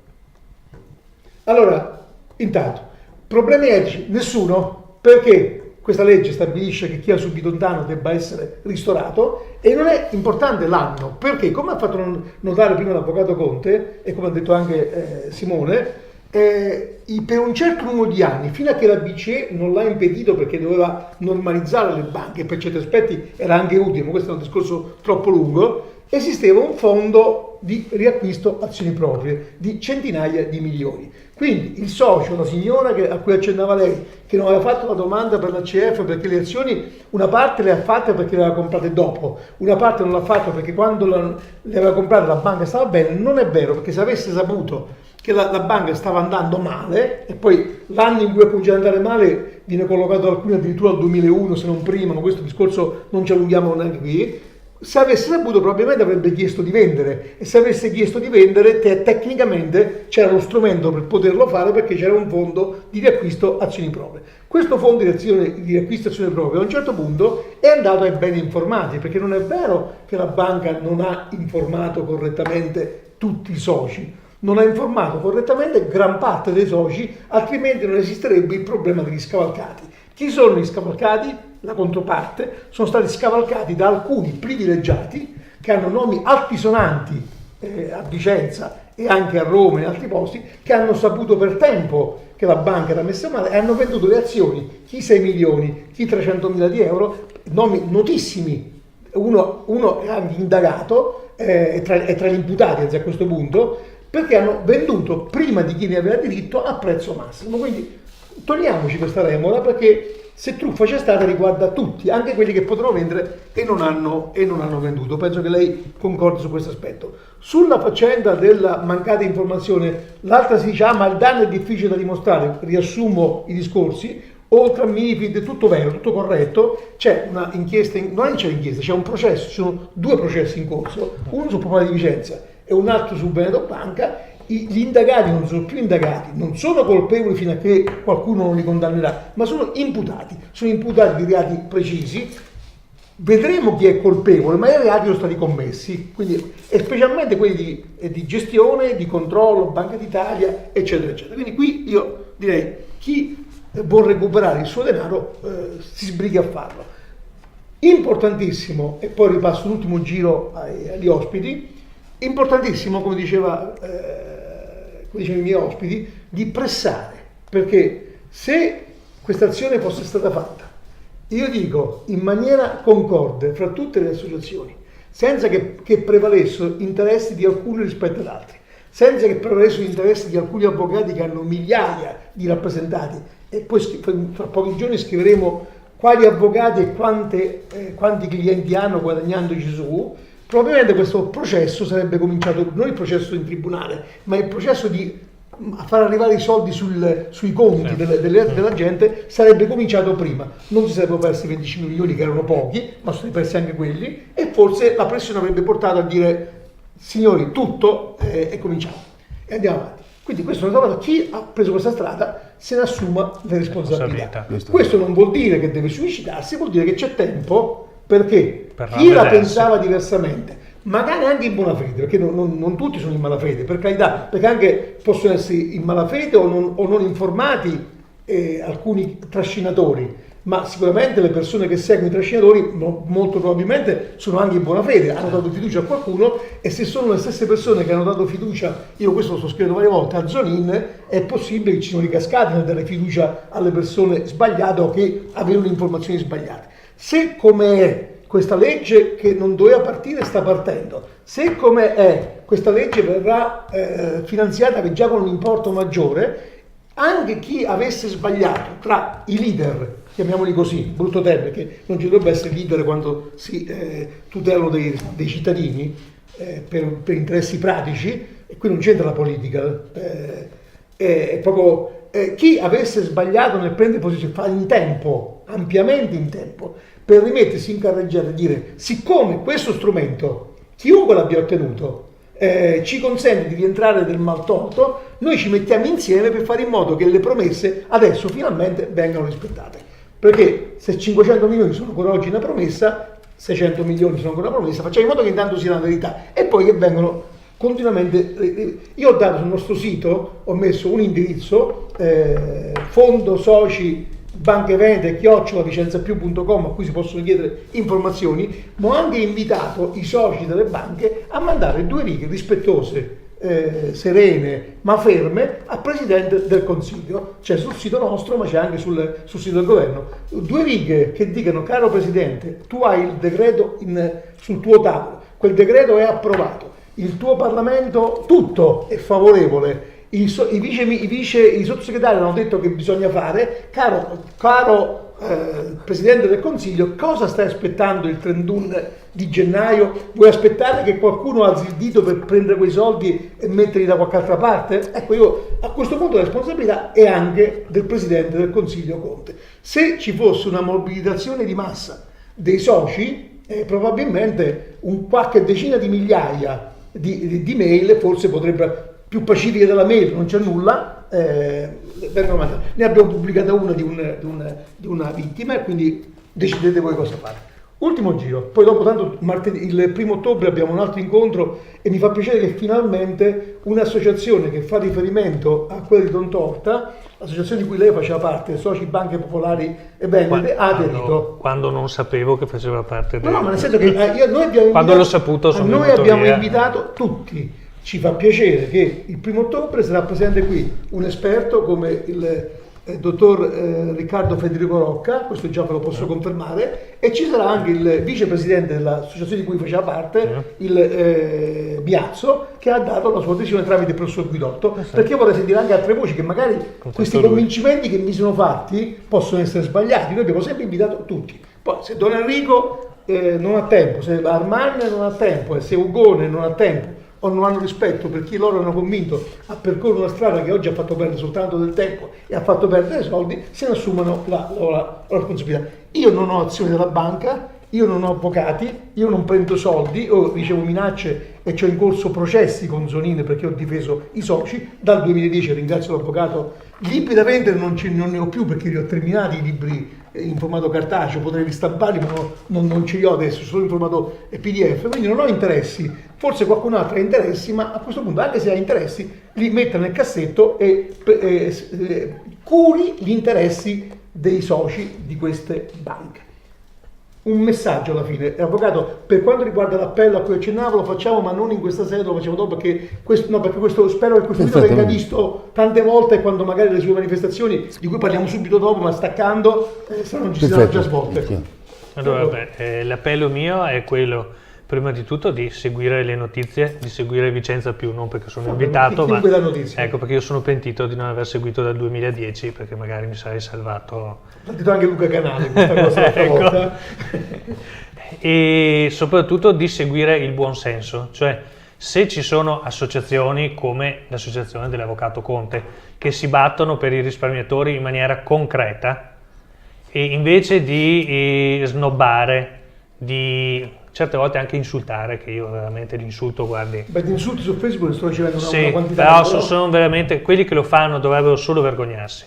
[SPEAKER 3] Allora, intanto, problemi etici, nessuno, perché questa legge stabilisce che chi ha subito un danno debba essere ristorato, e non è importante l'anno, perché come ha fatto notare prima l'avvocato Conte e come ha detto anche Simone, per un certo numero di anni, fino a che la BCE non l'ha impedito perché doveva normalizzare le banche, e per certi aspetti era anche utile, ma questo è un discorso troppo lungo, esisteva un fondo di riacquisto azioni proprie di centinaia di milioni. Quindi il socio, la signora a cui accennava lei, che non aveva fatto la domanda per l'ACF perché le azioni, una parte le ha fatte perché le aveva comprate dopo, una parte non l'ha fatto perché quando le aveva comprate la banca stava bene, non è vero, perché se avesse saputo che la banca stava andando male, e poi l'anno in cui ha cominciato ad andare male viene collocato alcuni addirittura al 2001 se non prima, ma questo discorso non ci allunghiamo neanche qui. Se avesse saputo probabilmente avrebbe chiesto di vendere, e se avesse chiesto di vendere tecnicamente c'era lo strumento per poterlo fare, perché c'era un fondo di riacquisto azioni proprie. Questo fondo di riacquisto azioni proprie a un certo punto è andato ai beni informati, perché non è vero che la banca non ha informato correttamente tutti i soci, non ha informato correttamente gran parte dei soci, altrimenti non esisterebbe il problema degli scavalcati. Chi sono gli scavalcati? La controparte sono stati scavalcati da alcuni privilegiati che hanno nomi altisonanti a Vicenza e anche a Roma e in altri posti, che hanno saputo per tempo che la banca era messa male e hanno venduto le azioni, chi 6 milioni, chi 300.000 di euro, nomi notissimi. Uno è anche indagato, è tra gli imputati anzi a questo punto, perché hanno venduto prima di chi ne aveva diritto a prezzo massimo. Quindi togliamoci questa remora, perché se truffa c'è stata riguarda tutti, anche quelli che potevano vendere e non hanno venduto. Penso che lei concordi su questo aspetto. Sulla faccenda della mancata informazione, l'altra si dice ma il danno è difficile da dimostrare. Riassumo i discorsi: oltre a MiFID è tutto vero, tutto corretto, c'è una inchiesta, c'è un processo, ci sono 2 processi in corso, uno sul Popolare di Vicenza e un altro su Veneto Banca. Gli indagati non sono più indagati, non sono colpevoli fino a che qualcuno non li condannerà, ma sono imputati di reati precisi. Vedremo chi è colpevole, ma i reati sono stati commessi, quindi, e specialmente quelli di gestione, di controllo, Banca d'Italia, eccetera, eccetera. Quindi qui io direi chi vuol recuperare il suo denaro si sbrighi a farlo. Importantissimo, e poi ripasso l'ultimo giro agli ospiti, importantissimo, come dicevano i miei ospiti, di pressare, perché se questa azione fosse stata fatta, io dico in maniera concorde fra tutte le associazioni, senza che prevalessero interessi di alcuni rispetto ad altri, senza che prevalessero gli interessi di alcuni avvocati che hanno migliaia di rappresentati, e poi fra pochi giorni scriveremo quali avvocati e quanti clienti hanno guadagnandoci su. Probabilmente questo processo sarebbe cominciato, non il processo in tribunale, ma il processo di far arrivare i soldi sui conti della gente sarebbe cominciato prima. Non si sarebbero persi 25 milioni, che erano pochi, ma sono persi anche quelli, e forse la pressione avrebbe portato a dire: signori, tutto, e cominciamo e andiamo avanti. Quindi questo è una cosa, chi ha preso questa strada se ne assuma le responsabilità. Questo non vuol dire che deve suicidarsi, vuol dire che c'è tempo, perché chi la pensava diversamente, magari anche in buona fede, perché non tutti sono in malafede, per carità, perché anche possono essere in malafede o non informati alcuni trascinatori, ma sicuramente le persone che seguono i trascinatori molto probabilmente sono anche in buona fede, hanno dato fiducia a qualcuno, e se sono le stesse persone che hanno dato fiducia, io questo lo sto scrivendo varie volte, a Zonin, è possibile che ci siano ricascati nel dare fiducia alle persone sbagliate o che avevano informazioni sbagliate. Se come è questa legge che non doveva partire sta partendo, se come è questa legge verrà finanziata che già con un importo maggiore, anche chi avesse sbagliato tra i leader, chiamiamoli così, brutto termine, che non ci dovrebbe essere leader quando si tutelano dei cittadini per interessi pratici, e qui non c'entra la politica, è proprio chi avesse sbagliato nel prendere posizione, fa in tempo, ampiamente in tempo, per rimettersi in carreggiata e dire: siccome questo strumento, chiunque l'abbia ottenuto, ci consente di rientrare del maltolto, noi ci mettiamo insieme per fare in modo che le promesse adesso finalmente vengano rispettate. Perché se 500 milioni sono ancora oggi una promessa, 600 milioni sono ancora una promessa, facciamo in modo che intanto sia una verità, e poi che vengono continuamente. Io ho dato sul nostro sito, ho messo un indirizzo, fondo soci Banche Venete @vicenzapiù.com, a cui si possono chiedere informazioni, ma ho anche invitato i soci delle banche a mandare 2 righe rispettose, serene ma ferme al Presidente del Consiglio. C'è sul sito nostro, ma c'è anche sul sito del governo, 2 righe che dicano: caro Presidente, tu hai il decreto sul tuo tavolo, quel decreto è approvato, il tuo Parlamento tutto è favorevole, i sottosegretari hanno detto che bisogna fare, caro Presidente del Consiglio, cosa stai aspettando il 31 di gennaio? Vuoi aspettare che qualcuno alzi il dito per prendere quei soldi e metterli da qualche altra parte? Ecco, io a questo punto la responsabilità è anche del Presidente del Consiglio Conte. Se ci fosse una mobilitazione di massa dei soci, probabilmente qualche decina di migliaia di mail forse potrebbero, più pacifiche della mail, non c'è nulla, vengono mandate. Ne abbiamo pubblicata una di una vittima e quindi decidete voi cosa fare. Ultimo giro, poi dopo tanto il 1° ottobre abbiamo un altro incontro e mi fa piacere che finalmente un'associazione che fa riferimento a quella di Don Torta, l'associazione di cui lei faceva parte, Soci Banche Popolari e Venete, ha aderito.
[SPEAKER 4] Quando non sapevo che faceva parte del...
[SPEAKER 3] No, ma nel senso che noi abbiamo
[SPEAKER 4] quando l'ho saputo sono
[SPEAKER 3] noi abbiamo invitato tutti. Ci fa piacere che il 1° ottobre sarà presente qui un esperto come il dottor Riccardo Federico Rocca, questo già ve lo posso confermare, e ci sarà anche il vicepresidente dell'associazione di cui faceva parte, il Biazzo, che ha dato la sua adesione tramite il professor Guidotto, perché io vorrei sentire anche altre voci che magari questi convincimenti che mi sono fatti possono essere sbagliati. Noi abbiamo sempre invitato tutti. Poi se Don Enrico non ha tempo, se Arman non ha tempo e se Ugone non ha tempo o non hanno rispetto per chi loro hanno convinto a percorrere una strada che oggi ha fatto perdere soltanto del tempo e ha fatto perdere soldi, se ne assumono la responsabilità. Io non ho azioni della banca, io non ho avvocati, io non prendo soldi, io ricevo minacce e c'ho in corso processi con Zonine perché ho difeso i soci. Dal 2010 ringrazio l'avvocato. Libri da vendere non ne ho più perché li ho terminati i libri in formato cartaceo, potrei ristamparli ma non ce li ho adesso, solo in formato PDF, quindi non ho interessi. Forse qualcun altro ha interessi, ma a questo punto anche se ha interessi li metta nel cassetto e curi gli interessi dei soci di queste banche. Un messaggio alla fine, avvocato, per quanto riguarda l'appello a cui accennavo lo facciamo, ma non in questa sede, lo facciamo dopo perché questo spero che questo video venga visto tante volte quando magari le sue manifestazioni, di cui parliamo subito dopo, ma staccando, saranno già svolte.
[SPEAKER 4] Allora, l'appello mio è quello, prima di tutto, di seguire le notizie, di seguire Vicenza Più, non perché sono invitato, ma ecco, perché io sono pentito di non aver seguito dal 2010, perché magari mi sarei salvato.
[SPEAKER 3] L'ha detto anche Luca Canale questa cosa l'altra volta.
[SPEAKER 4] E soprattutto di seguire il buon senso, cioè se ci sono associazioni come l'associazione dell'Avvocato Conte che si battono per i risparmiatori in maniera concreta e invece di snobbare, di certe volte anche insultare, che io veramente l'insulto, guardi.
[SPEAKER 3] Beh, di insulti su Facebook ne sto ricevendo una quantità.
[SPEAKER 4] Però sono veramente quelli che lo fanno, dovrebbero solo vergognarsi.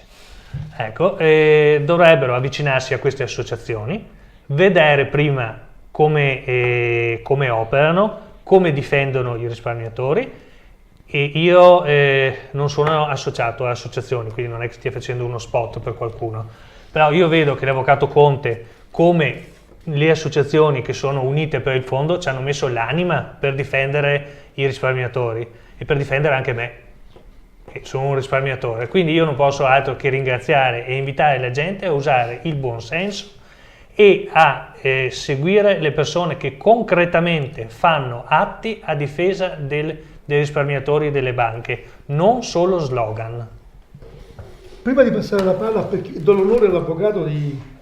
[SPEAKER 4] Ecco, dovrebbero avvicinarsi a queste associazioni, vedere prima come operano, come difendono i risparmiatori. E io non sono associato a associazioni, quindi non è che stia facendo uno spot per qualcuno, però io vedo che l'Avvocato Conte, come le associazioni che sono unite per il fondo, ci hanno messo l'anima per difendere i risparmiatori e per difendere anche me, che sono un risparmiatore. Quindi io non posso altro che ringraziare e invitare la gente a usare il buon senso e a seguire le persone che concretamente fanno atti a difesa dei risparmiatori e delle banche, non solo slogan.
[SPEAKER 3] Prima di passare la palla, perché do l'onore all'avvocato di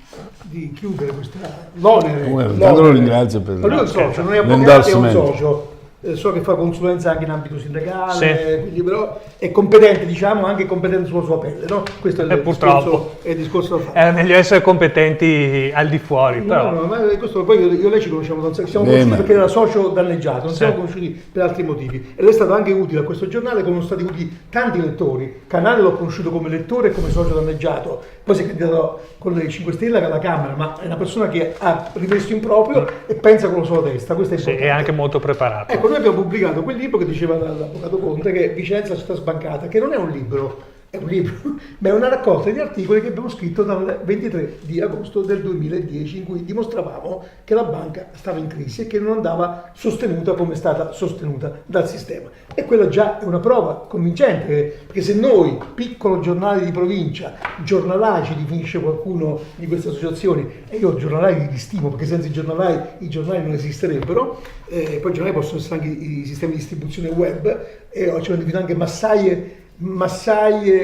[SPEAKER 3] chiudere questa l'onere.
[SPEAKER 5] Tanto lo ringrazio per
[SPEAKER 3] lui è un socio, non è avvocato, è un socio. So che fa consulenza anche in ambito sindacale, quindi però è competente, diciamo, anche competente sulla sua pelle, no? Questo è il discorso da fare.
[SPEAKER 4] È meglio essere competenti al di fuori, però.
[SPEAKER 3] No, ma questo, poi io e lei ci conosciamo, siamo conosciuti perché era socio danneggiato, non siamo conosciuti per altri motivi. Ed è stato anche utile a questo giornale, come sono stati utili tanti lettori. Canale l'ho conosciuto come lettore e come socio danneggiato, poi si è candidato con le 5 Stelle alla Camera, ma è una persona che ha rimesso in proprio e pensa con la sua testa. Questo è
[SPEAKER 4] è anche molto preparato.
[SPEAKER 3] Ecco, noi abbiamo pubblicato quel libro che diceva l'avvocato Conte, che Vicenza città sbancata, che non è un libro, è un libro, ma è una raccolta di articoli che abbiamo scritto dal 23 di agosto del 2010 in cui dimostravamo che la banca stava in crisi e che non andava sostenuta come è stata sostenuta dal sistema. E quella già è una prova convincente, perché se noi, piccolo giornale di provincia, giornalai ci definisce qualcuno di queste associazioni, e io giornalai li stimo perché senza i giornali non esisterebbero, poi i giornali possono essere anche i sistemi di distribuzione web, e ci hanno definito anche massaie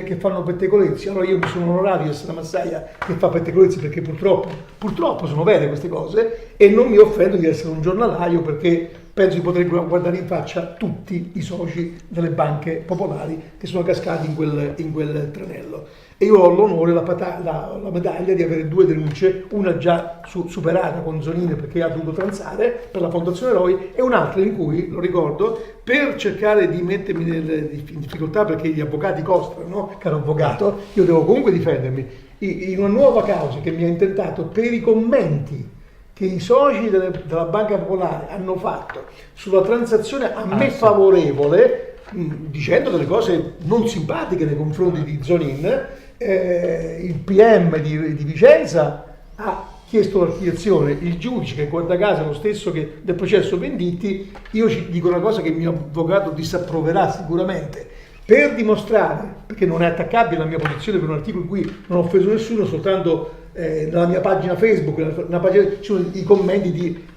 [SPEAKER 3] che fanno pettegolezzi. Allora io mi sono onorato di essere una massaia che fa pettegolezzi, perché purtroppo sono vere queste cose, e non mi offendo di essere un giornalaio, perché penso di poter guardare in faccia tutti i soci delle banche popolari che sono cascati in quel tranello. E io ho l'onore, la medaglia di avere 2 denunce, una già superata con Zonine perché ha dovuto transare per la Fondazione ROI, e un'altra in cui, lo ricordo, per cercare di mettermi in difficoltà, perché gli avvocati costano, no? Caro avvocato, io devo comunque difendermi, in una nuova causa che mi ha intentato per i commenti che i soci della Banca Popolare hanno fatto sulla transazione a me favorevole, dicendo delle cose non simpatiche nei confronti di Zonin. Il PM di Vicenza ha chiesto l'archiviazione, il giudice, che guarda caso è lo stesso che del processo Venditti, io ci dico una cosa che il mio avvocato disapproverà sicuramente, per dimostrare, perché non è attaccabile la mia posizione per un articolo in cui non ho offeso nessuno, soltanto nella mia pagina Facebook, ci sono i commenti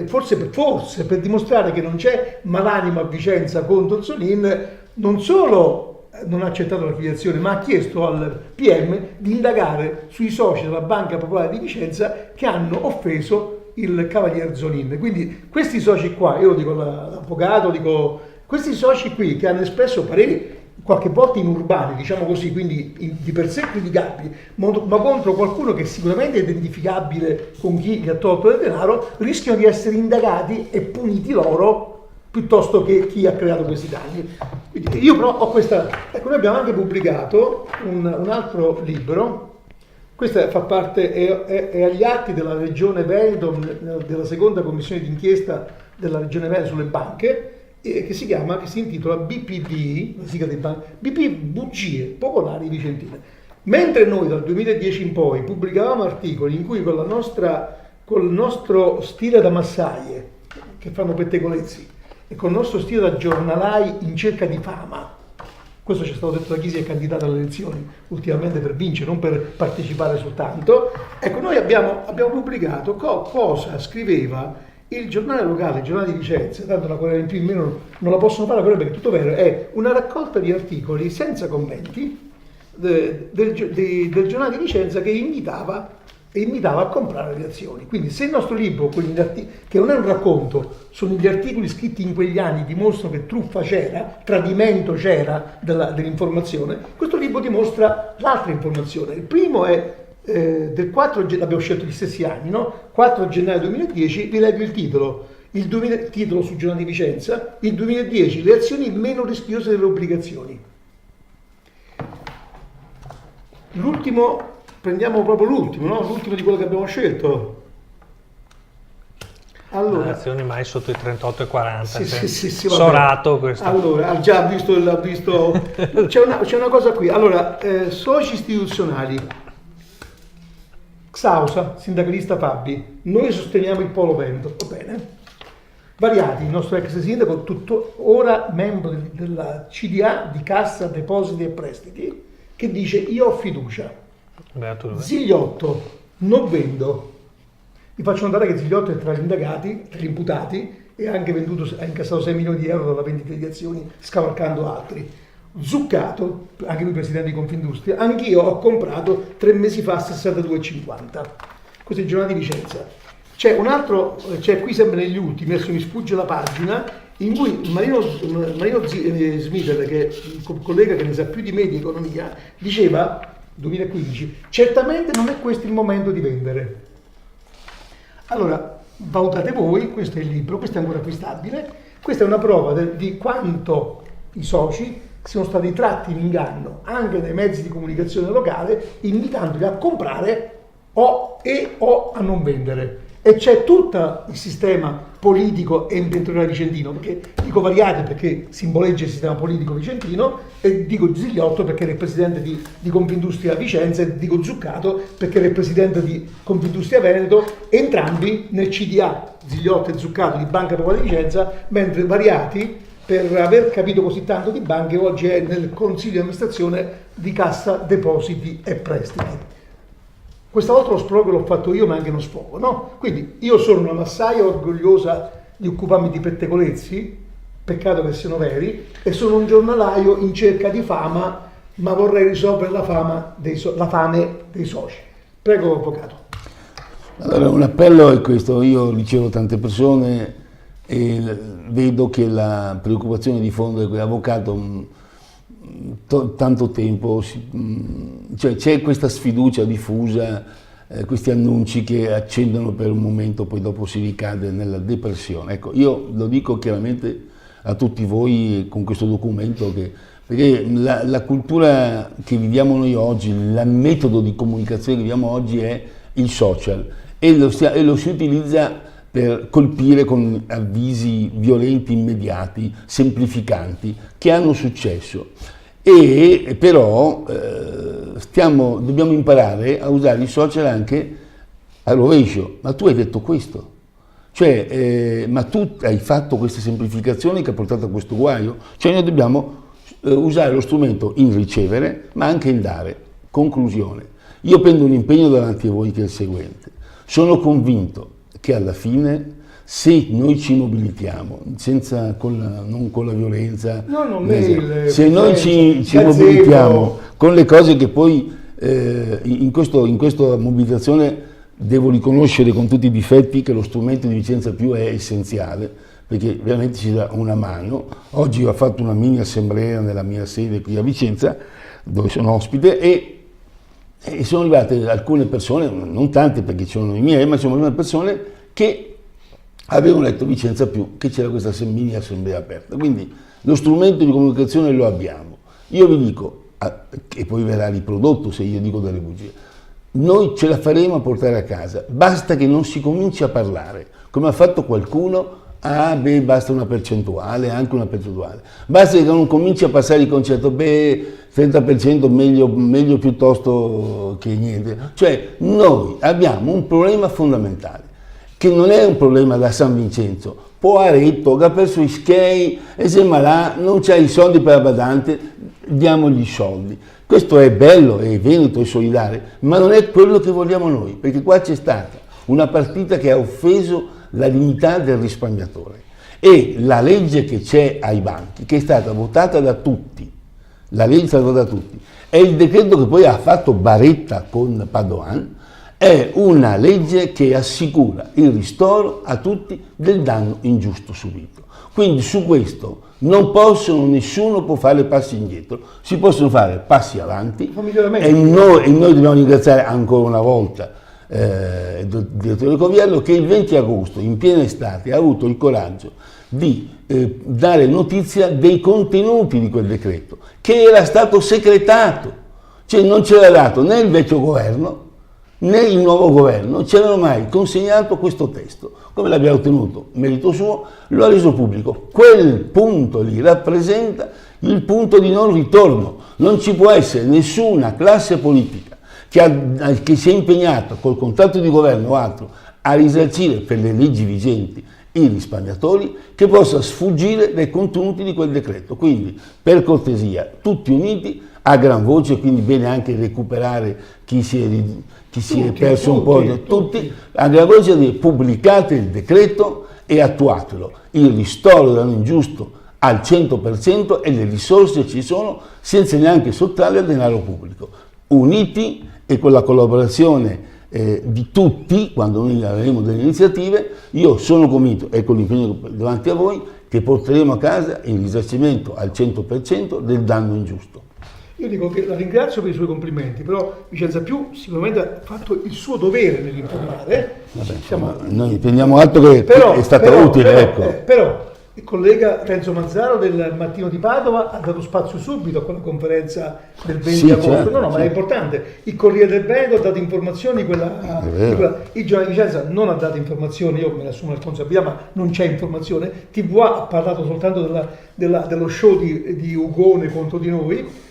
[SPEAKER 3] forse per dimostrare che non c'è malanimo a Vicenza contro Zonin, non solo non ha accettato l'archiviazione, ma ha chiesto al PM di indagare sui soci della Banca Popolare di Vicenza che hanno offeso il Cavalier Zonin. Quindi questi soci qua, io lo dico all'avvocato, questi soci qui che hanno espresso pareri qualche volta inurbani, diciamo così, quindi di per sé criticabili, ma contro qualcuno che sicuramente è identificabile con chi gli ha tolto del denaro, rischiano di essere indagati e puniti loro piuttosto che chi ha creato questi danni. Quindi io però ho questa... Ecco, noi abbiamo anche pubblicato un altro libro, questo fa parte, è agli atti della Regione Veneto, della seconda commissione d'inchiesta della Regione Veneto sulle banche, che si intitola BPV, la sigla dei banchi, BP Bugie Popolari Vicentine. Mentre noi dal 2010 in poi pubblicavamo articoli in cui col nostro stile da massaie, che fanno pettegolezzi, e col nostro stile da giornalai in cerca di fama, questo ci è stato detto da chi si è candidato alle elezioni ultimamente per vincere, non per partecipare soltanto, ecco, noi abbiamo pubblicato cosa scriveva il giornale locale, il giornale di Vicenza, tanto la quella in più in meno non la possono fare perché è tutto vero, è una raccolta di articoli senza commenti del giornale di Vicenza che invitava a comprare le azioni. Quindi se il nostro libro, che non è un racconto, sono gli articoli scritti in quegli anni, dimostrano che truffa c'era, tradimento c'era dell'informazione, questo libro dimostra l'altra informazione. Il primo è del 4 gennaio, abbiamo scelto gli stessi anni, no? 4 gennaio 2010, vi leggo il titolo. Il titolo sul giornale di Vicenza, il 2010, le azioni meno rischiose delle obbligazioni. L'ultimo, prendiamo proprio l'ultimo, no? L'ultimo di quello che abbiamo scelto. Allora,
[SPEAKER 4] azioni mai sotto i 38,40.
[SPEAKER 3] Sì,
[SPEAKER 4] Sorato questo.
[SPEAKER 3] Allora, ha già visto c'è una cosa qui. Allora, soci istituzionali. Xausa, sindacalista Fabi, noi sosteniamo il Polo Veneto, va bene. Variati, il nostro ex sindaco, tuttora membro della CDA di Cassa Depositi e Prestiti, che dice io ho fiducia. Zigliotto, non vendo. Vi faccio notare che Zigliotto è tra gli indagati, tra gli imputati, e ha incassato 6 milioni di euro dalla vendita di azioni scavalcando altri. Zuccato, anche lui presidente di Confindustria, anch'io ho comprato 3 mesi fa a 62,50. Questo è il giornale di Vicenza. C'è qui sempre negli ultimi, adesso mi sfugge la pagina, in cui Marino Smithel, che è un collega che ne sa più di me di economia, diceva, 2015, certamente non è questo il momento di vendere. Allora, valutate voi, questo è il libro, questo è ancora acquistabile, questa è una prova di quanto i soci siano stati tratti in inganno anche dai mezzi di comunicazione locale, invitandoli a comprare o a non vendere. e c'è tutto il sistema politico e imprenditoriale vicentino, perché dico Variati perché simboleggia il sistema politico vicentino, e dico Zigliotto perché era il presidente di Confindustria Vicenza, e dico Zuccato perché era il presidente di Confindustria Veneto, entrambi nel CDA, Zigliotto e Zuccato, di Banca Popolare di Vicenza, mentre Variati, per aver capito così tanto di banche, oggi è nel consiglio di amministrazione di Cassa Depositi e Prestiti. Questa volta lo sprologo l'ho fatto io, ma anche uno sfogo, no? Quindi io sono una massaia orgogliosa di occuparmi di pettegolezzi, peccato che siano veri, e sono un giornalaio in cerca di fama, ma vorrei risolvere la fame dei soci. Prego, avvocato.
[SPEAKER 5] Allora, un appello è questo: io ricevo tante persone e vedo che la preoccupazione di fondo è quell'avvocato tanto tempo, cioè c'è questa sfiducia diffusa, questi annunci che accendono per un momento, poi dopo si ricade nella depressione. Ecco, io lo dico chiaramente a tutti voi con questo documento, perché la cultura che viviamo noi oggi, il metodo di comunicazione che viviamo oggi è il social, e lo si utilizza per colpire con avvisi violenti, immediati, semplificanti, che hanno successo. E però dobbiamo imparare a usare i social anche a rovescio. Ma tu hai detto questo, cioè, ma tu hai fatto queste semplificazioni che ha portato a questo guaio? Cioè noi dobbiamo usare lo strumento in ricevere, ma anche in dare. Conclusione. Io prendo un impegno davanti a voi che è il seguente. Sono convinto che alla fine, se noi ci mobilitiamo, non con la violenza, se noi ci mobilitiamo con le cose che poi in questa mobilitazione devo riconoscere con tutti i difetti che lo strumento di Vicenza Più è essenziale, perché veramente ci dà una mano. Oggi ho fatto una mini assemblea nella mia sede qui a Vicenza, dove sono ospite, e sono arrivate alcune persone, non tante perché c'erano i miei, ma sono arrivate persone che avevano letto Vicenza Più, che c'era questa mini assemblea aperta. Quindi lo strumento di comunicazione lo abbiamo. Io vi dico, e poi verrà riprodotto se io dico delle bugie, noi ce la faremo a portare a casa, basta che non si cominci a parlare, come ha fatto qualcuno. Basta una percentuale, anche una percentuale. Basta che non cominci a passare il concetto, 30% meglio piuttosto che niente. Cioè, noi abbiamo un problema fondamentale, che non è un problema da San Vincenzo. Poaretto, che ha perso i schei e se malà, non c'ha i soldi per la badante, diamogli i soldi. Questo è bello, è veneto, è solidale, ma non è quello che vogliamo noi, perché qua c'è stata una partita che ha offeso la dignità del risparmiatore, e la legge che c'è ai banchi, che è stata votata da tutti, è il decreto che poi ha fatto Baretta con Padoan, è una legge che assicura il ristoro a tutti del danno ingiusto subito. Quindi su questo nessuno può fare passi indietro, si possono fare passi avanti, e noi dobbiamo ringraziare ancora una volta il direttore Coviello, che il 20 agosto, in piena estate, ha avuto il coraggio di dare notizia dei contenuti di quel decreto, che era stato secretato, cioè non c'era dato né il vecchio governo né il nuovo governo, non ci avevano mai consegnato questo testo. Come l'abbiamo ottenuto, merito suo, lo ha reso pubblico. Quel punto lì rappresenta il punto di non ritorno. Non ci può essere nessuna classe politica che si è impegnata col contratto di governo o altro a risarcire per le leggi vigenti i risparmiatori, che possa sfuggire dai contenuti di quel decreto. Quindi, per cortesia, tutti uniti, a gran voce, quindi bene anche recuperare chi si è perso un po', tutti, a gran voce di pubblicate il decreto e attuatelo. Il ristoro del danno ingiusto al 100% e le risorse ci sono, senza neanche sottrarre al denaro pubblico. Uniti e con la collaborazione di tutti, quando noi avremo delle iniziative, io sono convinto, e con l'impegno davanti a voi, che porteremo a casa il risarcimento al 100% del danno ingiusto.
[SPEAKER 3] Io dico che la ringrazio per i suoi complimenti, però Vicenza Più sicuramente ha fatto il suo dovere nell'informare.
[SPEAKER 5] Noi prendiamo atto che è stata utile.
[SPEAKER 3] Però il collega Renzo Mazzaro del Mattino di Padova ha dato spazio subito a quella conferenza del 20 agosto.
[SPEAKER 5] Certo,
[SPEAKER 3] ma è importante. Il Corriere del Veneto ha dato informazioni, il Giornale di Vicenza non ha dato informazioni, io me ne assumo la responsabilità, ma non c'è informazione. TVA ha parlato soltanto dello show di Ugone contro di noi.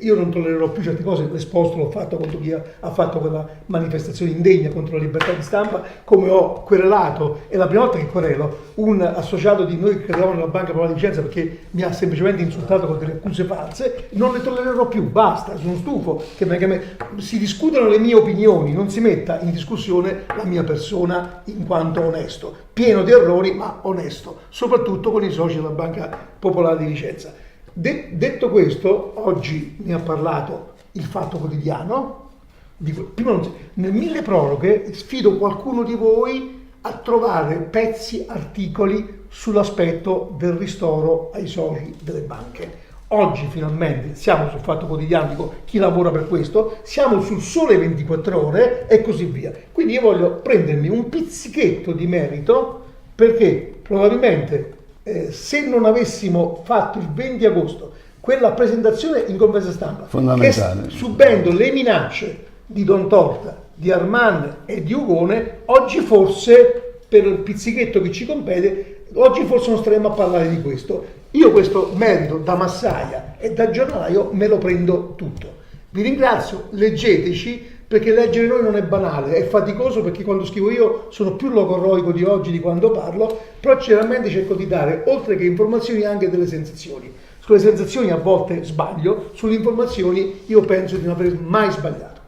[SPEAKER 3] Io non tollererò più certe cose, l'esposto l'ho fatto contro chi ha fatto quella manifestazione indegna contro la libertà di stampa, come ho querelato, è la prima volta che querelo un associato di noi che credevamo nella Banca Popolare di Vicenza perché mi ha semplicemente insultato con delle accuse false. Non le tollererò più, basta, sono stufo che si discutano le mie opinioni, non si metta in discussione la mia persona in quanto onesto, pieno di errori ma onesto, soprattutto con i soci della Banca Popolare di Vicenza. Detto questo, oggi ne ha parlato il Fatto Quotidiano. Nel milleproroghe sfido qualcuno di voi a trovare pezzi, articoli sull'aspetto del ristoro ai soci delle banche. Oggi finalmente siamo sul Fatto Quotidiano, dico chi lavora per questo, siamo sul Sole 24 Ore e così via. Quindi io voglio prendermi un pizzichetto di merito perché probabilmente se non avessimo fatto il 20 agosto quella presentazione in conferenza stampa,
[SPEAKER 5] fondamentale,
[SPEAKER 3] che subendo le minacce di Don Torta, di Arman e di Ugone, oggi forse, per il pizzichetto che ci compete, oggi forse non staremo a parlare di questo. Io questo merito da massaia e da giornalaio me lo prendo tutto. Vi ringrazio, leggeteci, perché leggere noi non è banale, è faticoso perché quando scrivo io sono più logorroico di oggi di quando parlo, però generalmente cerco di dare, oltre che informazioni, anche delle sensazioni. Sulle sensazioni a volte sbaglio, sulle informazioni io penso di non aver mai sbagliato.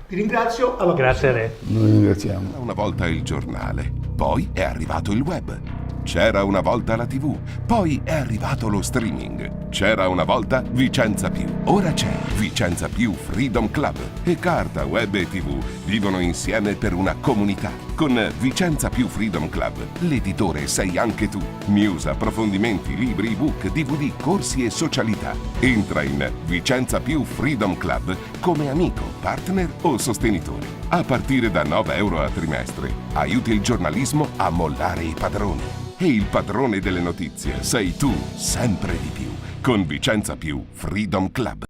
[SPEAKER 3] Vi ringrazio, alla prossima.
[SPEAKER 4] Grazie a lei.
[SPEAKER 5] Noi ringraziamo.
[SPEAKER 6] Una volta il giornale, poi è arrivato il web. C'era una volta la TV, poi è arrivato lo streaming. C'era una volta Vicenza Più, ora c'è Vicenza Più Freedom Club. E carta, web e TV vivono insieme per una comunità. Con Vicenza Più Freedom Club, l'editore sei anche tu. News, approfondimenti, libri, ebook, DVD, corsi e socialità. Entra in Vicenza Più Freedom Club come amico, partner o sostenitore. A partire da 9 euro a trimestre, aiuti il giornalismo a mollare i padroni. E il padrone delle notizie sei tu, sempre di più, con Vicenza Più Freedom Club.